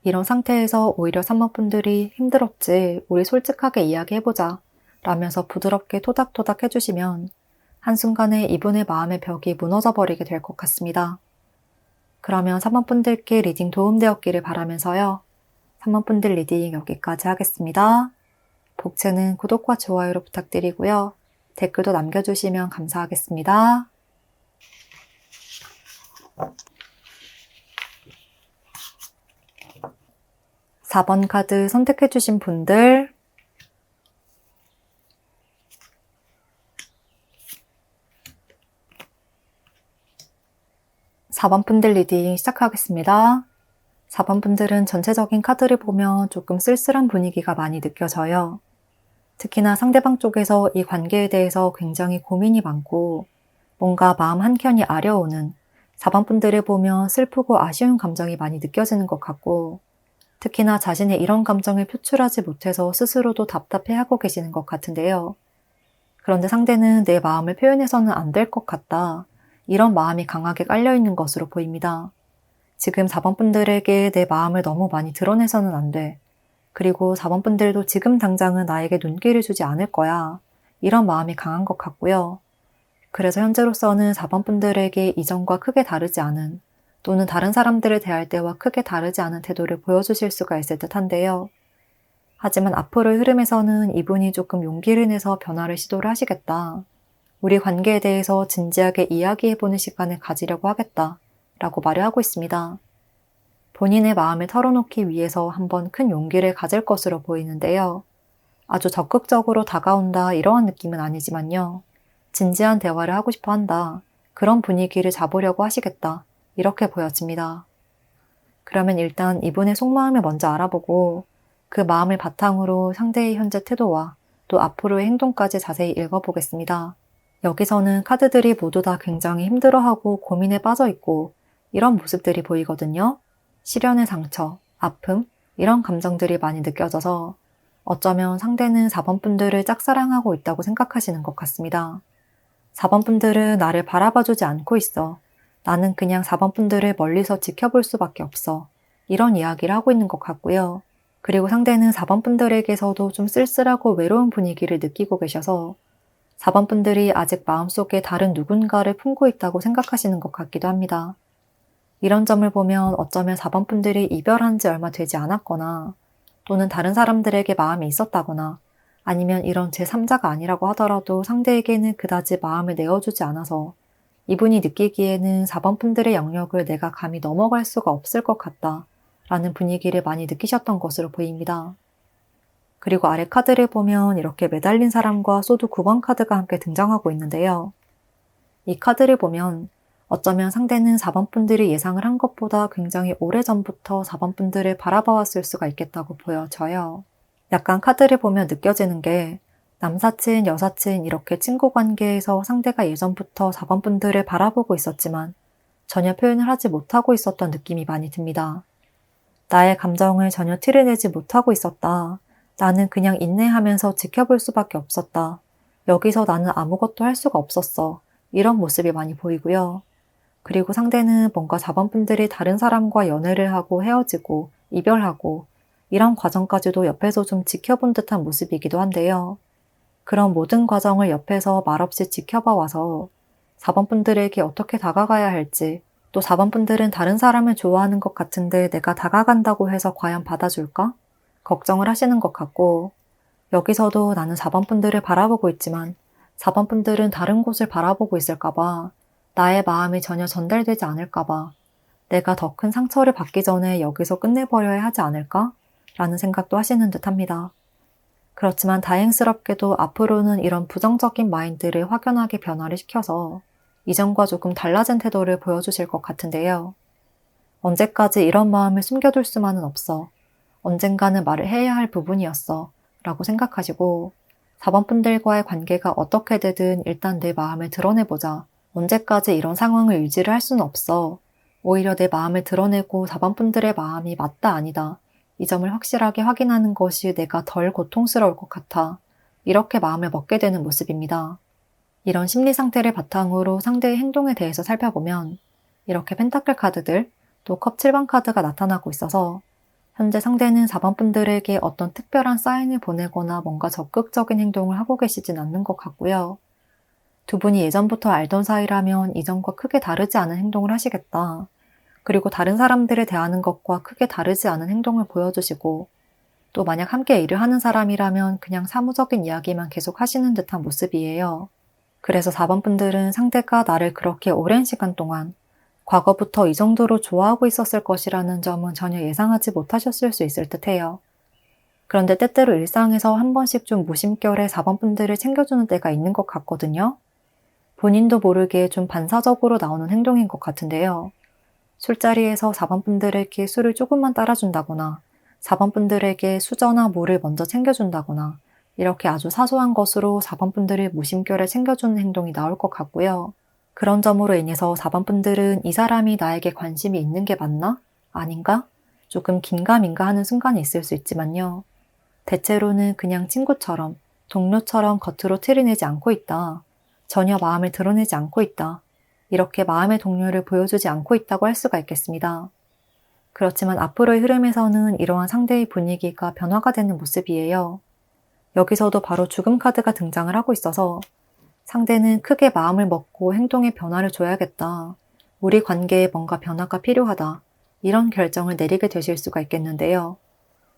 [SPEAKER 1] 이런 상태에서 오히려 3번분들이 힘들었지, 우리 솔직하게 이야기해보자 라면서 부드럽게 토닥토닥 해주시면 한순간에 이분의 마음의 벽이 무너져버리게 될 것 같습니다. 그러면 3번분들께 리딩 도움되었기를 바라면서요. 3번분들 리딩 여기까지 하겠습니다. 복채는 구독과 좋아요로 부탁드리고요. 댓글도 남겨주시면 감사하겠습니다. 4번 카드 선택해주신 분들 4번 분들 리딩 시작하겠습니다. 4번 분들은 전체적인 카드를 보면 조금 쓸쓸한 분위기가 많이 느껴져요. 특히나 상대방 쪽에서 이 관계에 대해서 굉장히 고민이 많고 뭔가 마음 한켠이 아려오는 4번 분들을 보면 슬프고 아쉬운 감정이 많이 느껴지는 것 같고 특히나 자신의 이런 감정을 표출하지 못해서 스스로도 답답해하고 계시는 것 같은데요. 그런데 상대는 내 마음을 표현해서는 안 될 것 같다. 이런 마음이 강하게 깔려있는 것으로 보입니다. 지금 4번 분들에게 내 마음을 너무 많이 드러내서는 안 돼. 그리고 4번 분들도 지금 당장은 나에게 눈길을 주지 않을 거야. 이런 마음이 강한 것 같고요. 그래서 현재로서는 4번 분들에게 이전과 크게 다르지 않은 또는 다른 사람들을 대할 때와 크게 다르지 않은 태도를 보여주실 수가 있을 듯한데요. 하지만 앞으로의 흐름에서는 이분이 조금 용기를 내서 변화를 시도를 하시겠다. 우리 관계에 대해서 진지하게 이야기해보는 시간을 가지려고 하겠다. 라고 말을 하고 있습니다. 본인의 마음을 털어놓기 위해서 한번 큰 용기를 가질 것으로 보이는데요. 아주 적극적으로 다가온다 이러한 느낌은 아니지만요. 진지한 대화를 하고 싶어 한다. 그런 분위기를 잡으려고 하시겠다. 이렇게 보여집니다. 그러면 일단 이분의 속마음을 먼저 알아보고 그 마음을 바탕으로 상대의 현재 태도와 또 앞으로의 행동까지 자세히 읽어보겠습니다. 여기서는 카드들이 모두 다 굉장히 힘들어하고 고민에 빠져있고 이런 모습들이 보이거든요. 시련의 상처, 아픔, 이런 감정들이 많이 느껴져서 어쩌면 상대는 4번 분들을 짝사랑하고 있다고 생각하시는 것 같습니다. 4번 분들은 나를 바라봐주지 않고 있어. 나는 그냥 4번 분들을 멀리서 지켜볼 수밖에 없어. 이런 이야기를 하고 있는 것 같고요. 그리고 상대는 4번 분들에게서도 좀 쓸쓸하고 외로운 분위기를 느끼고 계셔서 4번 분들이 아직 마음속에 다른 누군가를 품고 있다고 생각하시는 것 같기도 합니다. 이런 점을 보면 어쩌면 4번 분들이 이별한 지 얼마 되지 않았거나 또는 다른 사람들에게 마음이 있었다거나 아니면 이런 제3자가 아니라고 하더라도 상대에게는 그다지 마음을 내어주지 않아서 이분이 느끼기에는 4번 분들의 영역을 내가 감히 넘어갈 수가 없을 것 같다 라는 분위기를 많이 느끼셨던 것으로 보입니다. 그리고 아래 카드를 보면 이렇게 매달린 사람과 소드 9번 카드가 함께 등장하고 있는데요. 이 카드를 보면 어쩌면 상대는 4번 분들이 예상을 한 것보다 굉장히 오래전부터 4번 분들을 바라봐왔을 수가 있겠다고 보여져요. 약간 카드를 보면 느껴지는 게 남사친, 여사친 이렇게 친구 관계에서 상대가 예전부터 4번 분들을 바라보고 있었지만 전혀 표현을 하지 못하고 있었던 느낌이 많이 듭니다. 나의 감정을 전혀 티를 내지 못하고 있었다. 나는 그냥 인내하면서 지켜볼 수밖에 없었다. 여기서 나는 아무것도 할 수가 없었어. 이런 모습이 많이 보이고요. 그리고 상대는 뭔가 4번 분들이 다른 사람과 연애를 하고 헤어지고 이별하고 이런 과정까지도 옆에서 좀 지켜본 듯한 모습이기도 한데요. 그런 모든 과정을 옆에서 말없이 지켜봐 와서 4번 분들에게 어떻게 다가가야 할지 또 4번 분들은 다른 사람을 좋아하는 것 같은데 내가 다가간다고 해서 과연 받아줄까? 걱정을 하시는 것 같고 여기서도 나는 4번 분들을 바라보고 있지만 4번 분들은 다른 곳을 바라보고 있을까봐 나의 마음이 전혀 전달되지 않을까봐 내가 더 큰 상처를 받기 전에 여기서 끝내버려야 하지 않을까? 라는 생각도 하시는 듯합니다. 그렇지만 다행스럽게도 앞으로는 이런 부정적인 마인드를 확연하게 변화를 시켜서 이전과 조금 달라진 태도를 보여주실 것 같은데요. 언제까지 이런 마음을 숨겨둘 수만은 없어. 언젠가는 말을 해야 할 부분이었어. 라고 생각하시고 4번 분들과의 관계가 어떻게 되든 일단 내 마음을 드러내보자. 언제까지 이런 상황을 유지를 할 수는 없어. 오히려 내 마음을 드러내고 4번 분들의 마음이 맞다 아니다. 이 점을 확실하게 확인하는 것이 내가 덜 고통스러울 것 같아. 이렇게 마음을 먹게 되는 모습입니다. 이런 심리 상태를 바탕으로 상대의 행동에 대해서 살펴보면 이렇게 펜타클 카드들, 또 컵 7번 카드가 나타나고 있어서 현재 상대는 4번 분들에게 어떤 특별한 사인을 보내거나 뭔가 적극적인 행동을 하고 계시진 않는 것 같고요. 두 분이 예전부터 알던 사이라면 이전과 크게 다르지 않은 행동을 하시겠다. 그리고 다른 사람들을 대하는 것과 크게 다르지 않은 행동을 보여주시고 또 만약 함께 일을 하는 사람이라면 그냥 사무적인 이야기만 계속 하시는 듯한 모습이에요. 그래서 4번 분들은 상대가 나를 그렇게 오랜 시간 동안 과거부터 이 정도로 좋아하고 있었을 것이라는 점은 전혀 예상하지 못하셨을 수 있을 듯해요. 그런데 때때로 일상에서 한 번씩 좀 무심결에 4번 분들을 챙겨주는 때가 있는 것 같거든요. 본인도 모르게 좀 반사적으로 나오는 행동인 것 같은데요. 술자리에서 4번 분들에게 술을 조금만 따라준다거나 4번 분들에게 수저나 물을 먼저 챙겨준다거나 이렇게 아주 사소한 것으로 4번 분들의 무심결에 챙겨주는 행동이 나올 것 같고요. 그런 점으로 인해서 4번 분들은 이 사람이 나에게 관심이 있는 게 맞나? 아닌가? 조금 긴가민가 하는 순간이 있을 수 있지만요. 대체로는 그냥 친구처럼, 동료처럼 겉으로 티를 내지 않고 있다. 전혀 마음을 드러내지 않고 있다. 이렇게 마음의 동료를 보여주지 않고 있다고 할 수가 있겠습니다. 그렇지만 앞으로의 흐름에서는 이러한 상대의 분위기가 변화가 되는 모습이에요. 여기서도 바로 죽음 카드가 등장을 하고 있어서 상대는 크게 마음을 먹고 행동에 변화를 줘야겠다. 우리 관계에 뭔가 변화가 필요하다. 이런 결정을 내리게 되실 수가 있겠는데요.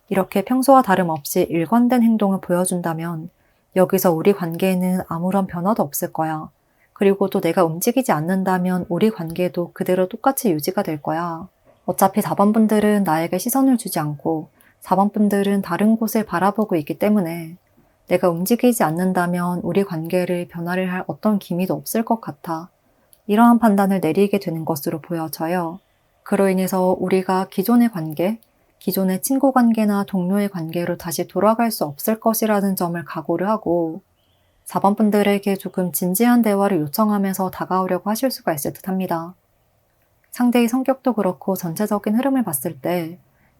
[SPEAKER 1] 이렇게 평소와 다름없이 일관된 행동을 보여준다면 여기서 우리 관계에는 아무런 변화도 없을 거야. 그리고 또 내가 움직이지 않는다면 우리 관계도 그대로 똑같이 유지가 될 거야. 어차피 4번 분들은 나에게 시선을 주지 않고 4번 분들은 다른 곳을 바라보고 있기 때문에 내가 움직이지 않는다면 우리 관계를 변화를 할 어떤 기미도 없을 것 같아. 이러한 판단을 내리게 되는 것으로 보여져요. 그로 인해서 우리가 기존의 관계, 기존의 친구 관계나 동료의 관계로 다시 돌아갈 수 없을 것이라는 점을 각오를 하고 4번 분들에게 조금 진지한 대화를 요청하면서 다가오려고 하실 수가 있을 듯 합니다. 상대의 성격도 그렇고 전체적인 흐름을 봤을 때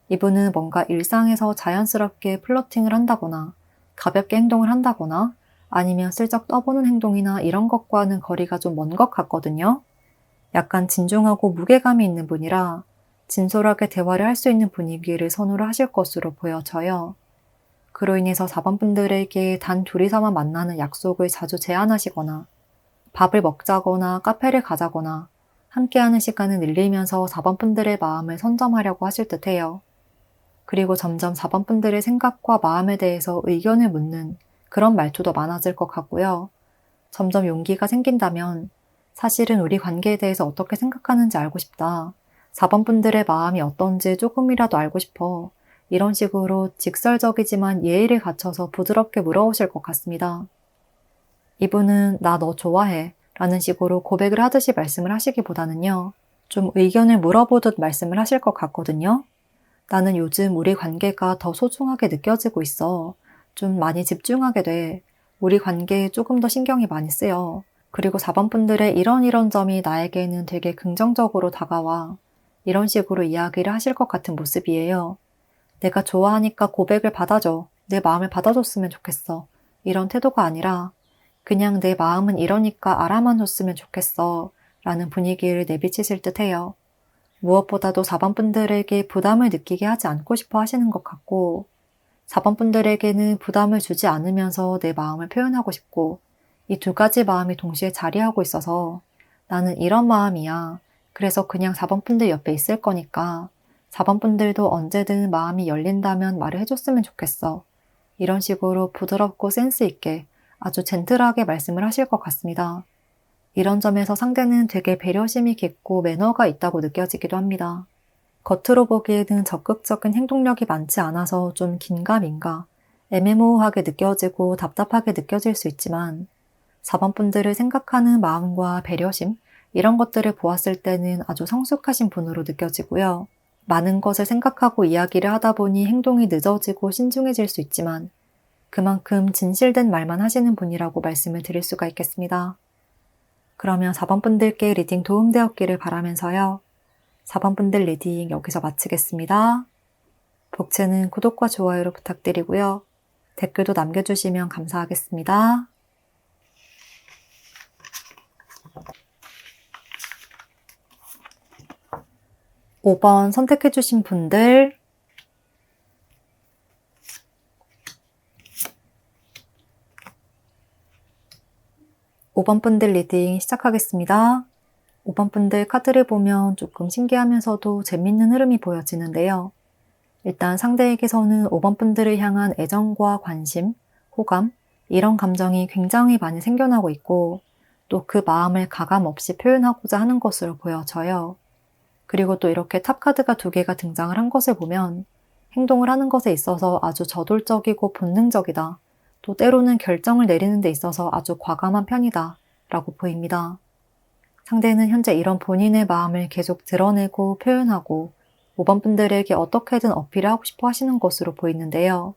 [SPEAKER 1] 이분은 뭔가 일상에서 자연스럽게 플러팅을 한다거나 가볍게 행동을 한다거나 아니면 슬쩍 떠보는 행동이나 이런 것과는 거리가 좀 먼 것 같거든요. 약간 진중하고 무게감이 있는 분이라 진솔하게 대화를 할 수 있는 분위기를 선호를 하실 것으로 보여져요. 그로 인해서 4번 분들에게 단 둘이서만 만나는 약속을 자주 제안하시거나 밥을 먹자거나 카페를 가자거나 함께하는 시간을 늘리면서 4번 분들의 마음을 선점하려고 하실 듯해요. 그리고 점점 4번 분들의 생각과 마음에 대해서 의견을 묻는 그런 말투도 많아질 것 같고요. 점점 용기가 생긴다면 사실은 우리 관계에 대해서 어떻게 생각하는지 알고 싶다. 4번 분들의 마음이 어떤지 조금이라도 알고 싶어. 이런 식으로 직설적이지만 예의를 갖춰서 부드럽게 물어오실 것 같습니다. 이분은 나 너 좋아해 라는 식으로 고백을 하듯이 말씀을 하시기보다는요. 좀 의견을 물어보듯 말씀을 하실 것 같거든요. 나는 요즘 우리 관계가 더 소중하게 느껴지고 있어. 좀 많이 집중하게 돼. 우리 관계에 조금 더 신경이 많이 쓰여. 그리고 4번 분들의 이런 점이 나에게는 되게 긍정적으로 다가와. 이런 식으로 이야기를 하실 것 같은 모습이에요. 내가 좋아하니까 고백을 받아줘. 내 마음을 받아줬으면 좋겠어. 이런 태도가 아니라 그냥 내 마음은 이러니까 알아만 줬으면 좋겠어. 라는 분위기를 내비치실 듯해요. 무엇보다도 4번 분들에게 부담을 느끼게 하지 않고 싶어 하시는 것 같고 4번 분들에게는 부담을 주지 않으면서 내 마음을 표현하고 싶고 이 두 가지 마음이 동시에 자리하고 있어서 나는 이런 마음이야. 그래서 그냥 4번 분들 옆에 있을 거니까 4번 분들도 언제든 마음이 열린다면 말을 해줬으면 좋겠어. 이런 식으로 부드럽고 센스 있게 아주 젠틀하게 말씀을 하실 것 같습니다. 이런 점에서 상대는 되게 배려심이 깊고 매너가 있다고 느껴지기도 합니다. 겉으로 보기에는 적극적인 행동력이 많지 않아서 좀 긴가민가, 애매모호하게 느껴지고 답답하게 느껴질 수 있지만 4번 분들을 생각하는 마음과 배려심, 이런 것들을 보았을 때는 아주 성숙하신 분으로 느껴지고요. 많은 것을 생각하고 이야기를 하다 보니 행동이 늦어지고 신중해질 수 있지만 그만큼 진실된 말만 하시는 분이라고 말씀을 드릴 수가 있겠습니다. 그러면 4번 분들께 리딩 도움되었기를 바라면서요. 4번 분들 리딩 여기서 마치겠습니다. 복채는 구독과 좋아요로 부탁드리고요. 댓글도 남겨주시면 감사하겠습니다. 5번 선택해주신 분들 5번 분들 리딩 시작하겠습니다. 5번 분들 카드를 보면 조금 신기하면서도 재밌는 흐름이 보여지는데요. 일단 상대에게서는 5번 분들을 향한 애정과 관심, 호감, 이런 감정이 굉장히 많이 생겨나고 있고 또 그 마음을 가감 없이 표현하고자 하는 것으로 보여져요. 그리고 또 이렇게 탑 카드가 2개가 등장을 한 것을 보면 행동을 하는 것에 있어서 아주 저돌적이고 본능적이다. 또 때로는 결정을 내리는 데 있어서 아주 과감한 편이다 라고 보입니다. 상대는 현재 이런 본인의 마음을 계속 드러내고 표현하고 5번 분들에게 어떻게든 어필을 하고 싶어 하시는 것으로 보이는데요.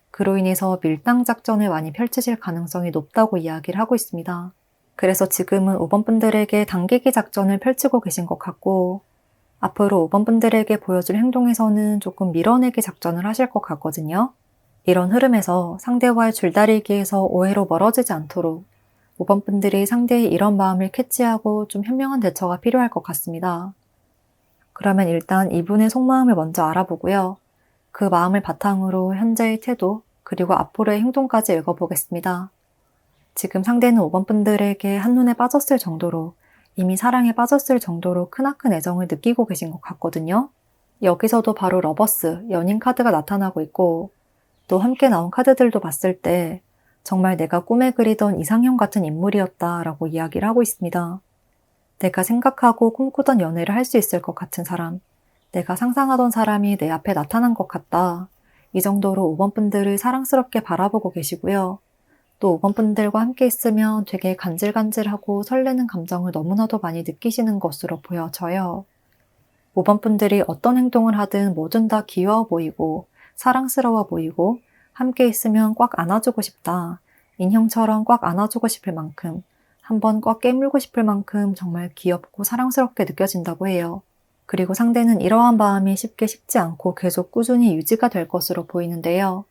[SPEAKER 1] 그로 인해서 밀당 작전을 많이 펼치실 가능성이 높다고 이야기를 하고 있습니다. 그래서 지금은 5번 분들에게 당기기 작전을 펼치고 계신 것 같고 앞으로 5번 분들에게 보여줄 행동에서는 조금 밀어내기 작전을 하실 것 같거든요. 이런 흐름에서 상대와의 줄다리기에서 오해로 멀어지지 않도록 5번 분들이 상대의 이런 마음을 캐치하고 좀 현명한 대처가 필요할 것 같습니다. 그러면 일단 이분의 속마음을 먼저 알아보고요. 그 마음을 바탕으로 현재의 태도 그리고 앞으로의 행동까지 읽어보겠습니다. 지금 상대는 5번 분들에게 한눈에 빠졌을 정도로 이미 사랑에 빠졌을 정도로 크나큰 애정을 느끼고 계신 것 같거든요. 여기서도 바로 러버스, 연인 카드가 나타나고 있고 또 함께 나온 카드들도 봤을 때 정말 내가 꿈에 그리던 이상형 같은 인물이었다라고 이야기를 하고 있습니다. 내가 생각하고 꿈꾸던 연애를 할 수 있을 것 같은 사람, 내가 상상하던 사람이 내 앞에 나타난 것 같다. 이 정도로 5번 분들을 사랑스럽게 바라보고 계시고요. 또 5번 분들과 함께 있으면 되게 간질간질하고 설레는 감정을 너무나도 많이 느끼시는 것으로 보여져요. 5번 분들이 어떤 행동을 하든 뭐든 다 귀여워 보이고 사랑스러워 보이고 함께 있으면 꽉 안아주고 싶다. 인형처럼 꽉 안아주고 싶을 만큼 한번 꽉 깨물고 싶을 만큼 정말 귀엽고 사랑스럽게 느껴진다고 해요. 그리고 상대는 이러한 마음이 쉽게 식지 않고 계속 꾸준히 유지가 될 것으로 보이는데요.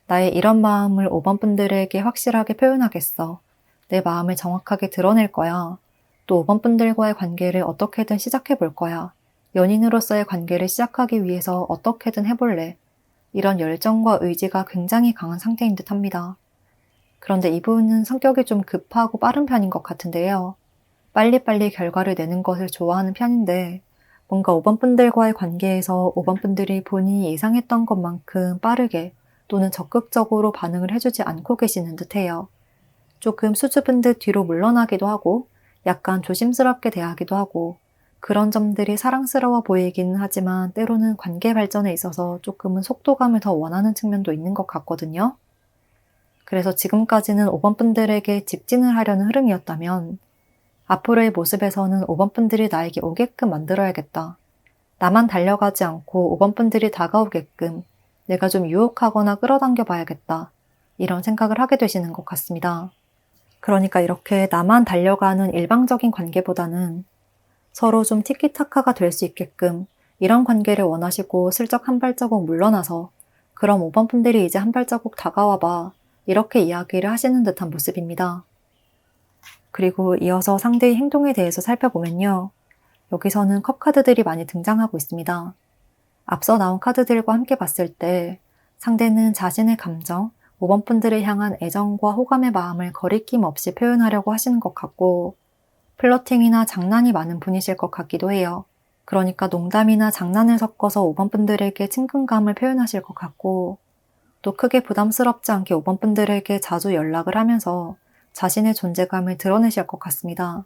[SPEAKER 1] 나의 이런 마음을 5번 분들에게 확실하게 표현하겠어. 내 마음을 정확하게 드러낼 거야. 또 5번 분들과의 관계를 어떻게든 시작해 볼 거야. 연인으로서의 관계를 시작하기 위해서 어떻게든 해볼래. 이런 열정과 의지가 굉장히 강한 상태인 듯 합니다. 그런데 이분은 성격이 좀 급하고 빠른 편인 것 같은데요. 빨리빨리 결과를 내는 것을 좋아하는 편인데 뭔가 5번 분들과의 관계에서 5번 분들이 본인이 예상했던 것만큼 빠르게 또는 적극적으로 반응을 해주지 않고 계시는 듯해요. 조금 수줍은 듯 뒤로 물러나기도 하고 약간 조심스럽게 대하기도 하고 그런 점들이 사랑스러워 보이기는 하지만 때로는 관계 발전에 있어서 조금은 속도감을 더 원하는 측면도 있는 것 같거든요. 그래서 지금까지는 5번 분들에게 직진을 하려는 흐름이었다면 앞으로의 모습에서는 5번 분들이 나에게 오게끔 만들어야겠다. 나만 달려가지 않고 5번 분들이 다가오게끔 내가 좀 유혹하거나 끌어당겨 봐야겠다. 이런 생각을 하게 되시는 것 같습니다. 그러니까 이렇게 나만 달려가는 일방적인 관계보다는 서로 좀 티키타카가 될 수 있게끔 이런 관계를 원하시고 슬쩍 한 발자국 물러나서 그럼 5번 분들이 이제 한 발자국 다가와 봐. 이렇게 이야기를 하시는 듯한 모습입니다. 그리고 이어서 상대의 행동에 대해서 살펴보면요. 여기서는 컵 카드들이 많이 등장하고 있습니다. 앞서 나온 카드들과 함께 봤을 때 상대는 자신의 감정, 5번 분들을 향한 애정과 호감의 마음을 거리낌 없이 표현하려고 하시는 것 같고 플러팅이나 장난이 많은 분이실 것 같기도 해요. 그러니까 농담이나 장난을 섞어서 5번 분들에게 친근감을 표현하실 것 같고 또 크게 부담스럽지 않게 5번 분들에게 자주 연락을 하면서 자신의 존재감을 드러내실 것 같습니다.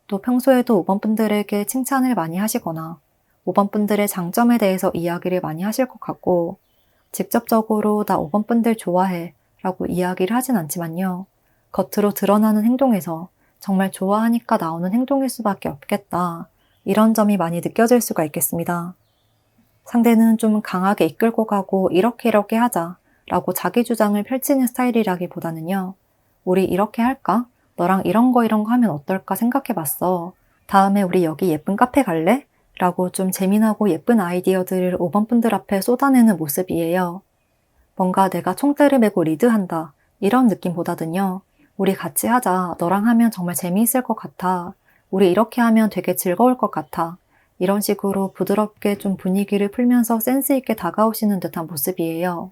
[SPEAKER 1] 또 평소에도 5번 분들에게 칭찬을 많이 하시거나 5번 분들의 장점에 대해서 이야기를 많이 하실 것 같고 직접적으로 나 5번 분들 좋아해 라고 이야기를 하진 않지만요. 겉으로 드러나는 행동에서 정말 좋아하니까 나오는 행동일 수밖에 없겠다. 이런 점이 많이 느껴질 수가 있겠습니다. 상대는 좀 강하게 이끌고 가고 이렇게 하자 라고 자기 주장을 펼치는 스타일이라기보다는요. 우리 이렇게 할까? 너랑 이런 거 하면 어떨까 생각해봤어. 다음에 우리 여기 예쁜 카페 갈래? 라고 좀 재미나고 예쁜 아이디어들을 5번 분들 앞에 쏟아내는 모습이에요. 뭔가 내가 총대를 메고 리드한다. 이런 느낌보다는요. 우리 같이 하자. 너랑 하면 정말 재미있을 것 같아. 우리 이렇게 하면 되게 즐거울 것 같아. 이런 식으로 부드럽게 좀 분위기를 풀면서 센스 있게 다가오시는 듯한 모습이에요.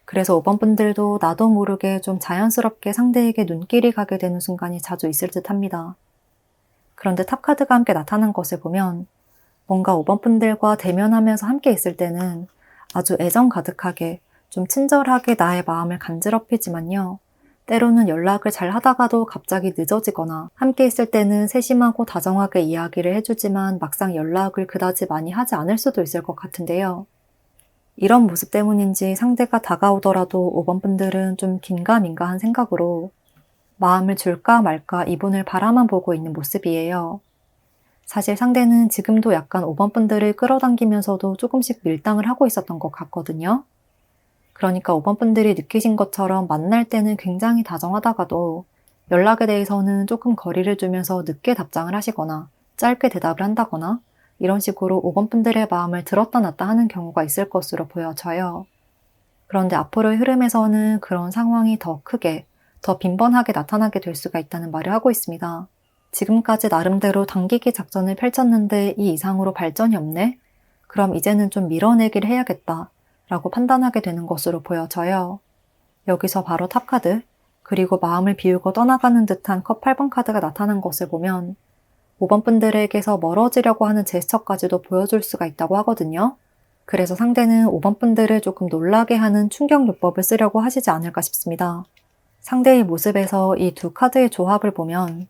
[SPEAKER 1] 그래서 5번 분들도 나도 모르게 좀 자연스럽게 상대에게 눈길이 가게 되는 순간이 자주 있을 듯 합니다. 그런데 탑카드가 함께 나타난 것을 보면 뭔가 5번 분들과 대면하면서 함께 있을 때는 아주 애정 가득하게 좀 친절하게 나의 마음을 간지럽히지만요. 때로는 연락을 잘 하다가도 갑자기 늦어지거나 함께 있을 때는 세심하고 다정하게 이야기를 해주지만 막상 연락을 그다지 많이 하지 않을 수도 있을 것 같은데요. 이런 모습 때문인지 상대가 다가오더라도 5번 분들은 좀 긴가민가한 생각으로 마음을 줄까 말까 이분을 바라만 보고 있는 모습이에요. 사실 상대는 지금도 약간 5번 분들을 끌어당기면서도 조금씩 밀당을 하고 있었던 것 같거든요. 그러니까 5번 분들이 느끼신 것처럼 만날 때는 굉장히 다정하다가도 연락에 대해서는 조금 거리를 두면서 늦게 답장을 하시거나 짧게 대답을 한다거나 이런 식으로 5번 분들의 마음을 들었다 놨다 하는 경우가 있을 것으로 보여져요. 그런데 앞으로의 흐름에서는 그런 상황이 더 크게, 더 빈번하게 나타나게 될 수가 있다는 말을 하고 있습니다. 지금까지 나름대로 당기기 작전을 펼쳤는데 이 이상으로 발전이 없네? 그럼 이제는 좀 밀어내기를 해야겠다 라고 판단하게 되는 것으로 보여져요. 여기서 바로 탑카드, 그리고 마음을 비우고 떠나가는 듯한 컵 8번 카드가 나타난 것을 보면 5번 분들에게서 멀어지려고 하는 제스처까지도 보여줄 수가 있다고 하거든요. 그래서 상대는 5번 분들을 조금 놀라게 하는 충격요법을 쓰려고 하시지 않을까 싶습니다. 상대의 모습에서 이 두 카드의 조합을 보면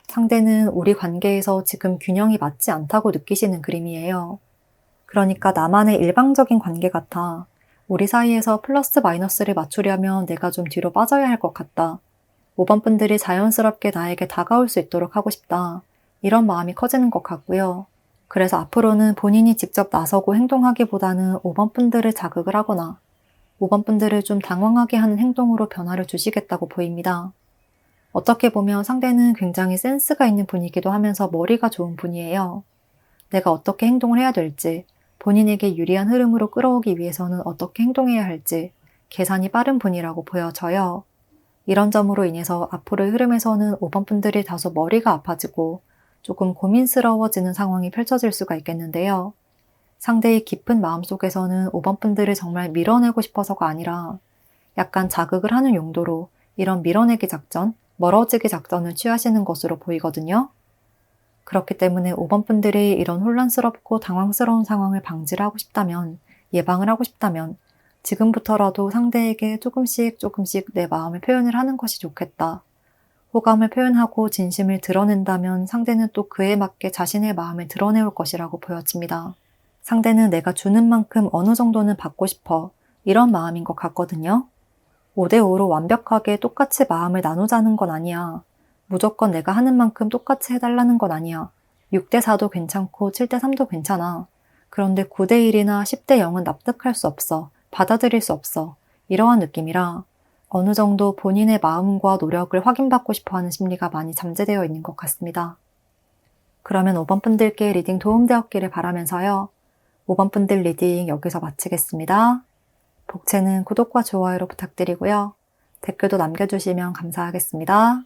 [SPEAKER 1] 상대는 우리 관계에서 지금 균형이 맞지 않다고 느끼시는 그림이에요. 그러니까 나만의 일방적인 관계 같아. 우리 사이에서 플러스 마이너스를 맞추려면 내가 좀 뒤로 빠져야 할 것 같다. 5번 분들이 자연스럽게 나에게 다가올 수 있도록 하고 싶다. 이런 마음이 커지는 것 같고요. 그래서 앞으로는 본인이 직접 나서고 행동하기보다는 5번 분들을 자극을 하거나 5번 분들을 좀 당황하게 하는 행동으로 변화를 주시겠다고 보입니다. 어떻게 보면 상대는 굉장히 센스가 있는 분이기도 하면서 머리가 좋은 분이에요. 내가 어떻게 행동을 해야 될지, 본인에게 유리한 흐름으로 끌어오기 위해서는 어떻게 행동해야 할지 계산이 빠른 분이라고 보여져요. 이런 점으로 인해서 앞으로의 흐름에서는 5번 분들이 다소 머리가 아파지고 조금 고민스러워지는 상황이 펼쳐질 수가 있겠는데요. 상대의 깊은 마음속에서는 5번 분들을 정말 밀어내고 싶어서가 아니라 약간 자극을 하는 용도로 이런 밀어내기 작전, 멀어지기 작전을 취하시는 것으로 보이거든요. 그렇기 때문에 5번 분들이 이런 혼란스럽고 당황스러운 상황을 방지를 하고 싶다면, 예방을 하고 싶다면 지금부터라도 상대에게 조금씩 내 마음을 표현을 하는 것이 좋겠다. 호감을 표현하고 진심을 드러낸다면 상대는 또 그에 맞게 자신의 마음을 드러내올 것이라고 보여집니다. 상대는 내가 주는 만큼 어느 정도는 받고 싶어. 이런 마음인 것 같거든요. 5대5로 완벽하게 똑같이 마음을 나누자는 건 아니야. 무조건 내가 하는 만큼 똑같이 해달라는 건 아니야. 6대4도 괜찮고 7대3도 괜찮아. 그런데 9대1이나 10대0은 납득할 수 없어. 받아들일 수 없어. 이러한 느낌이라 어느 정도 본인의 마음과 노력을 확인받고 싶어하는 심리가 많이 잠재되어 있는 것 같습니다. 그러면 5번 분들께 리딩 도움되었기를 바라면서요. 5번 분들 리딩 여기서 마치겠습니다. 복채는 구독과 좋아요로 부탁드리고요. 댓글도 남겨주시면 감사하겠습니다.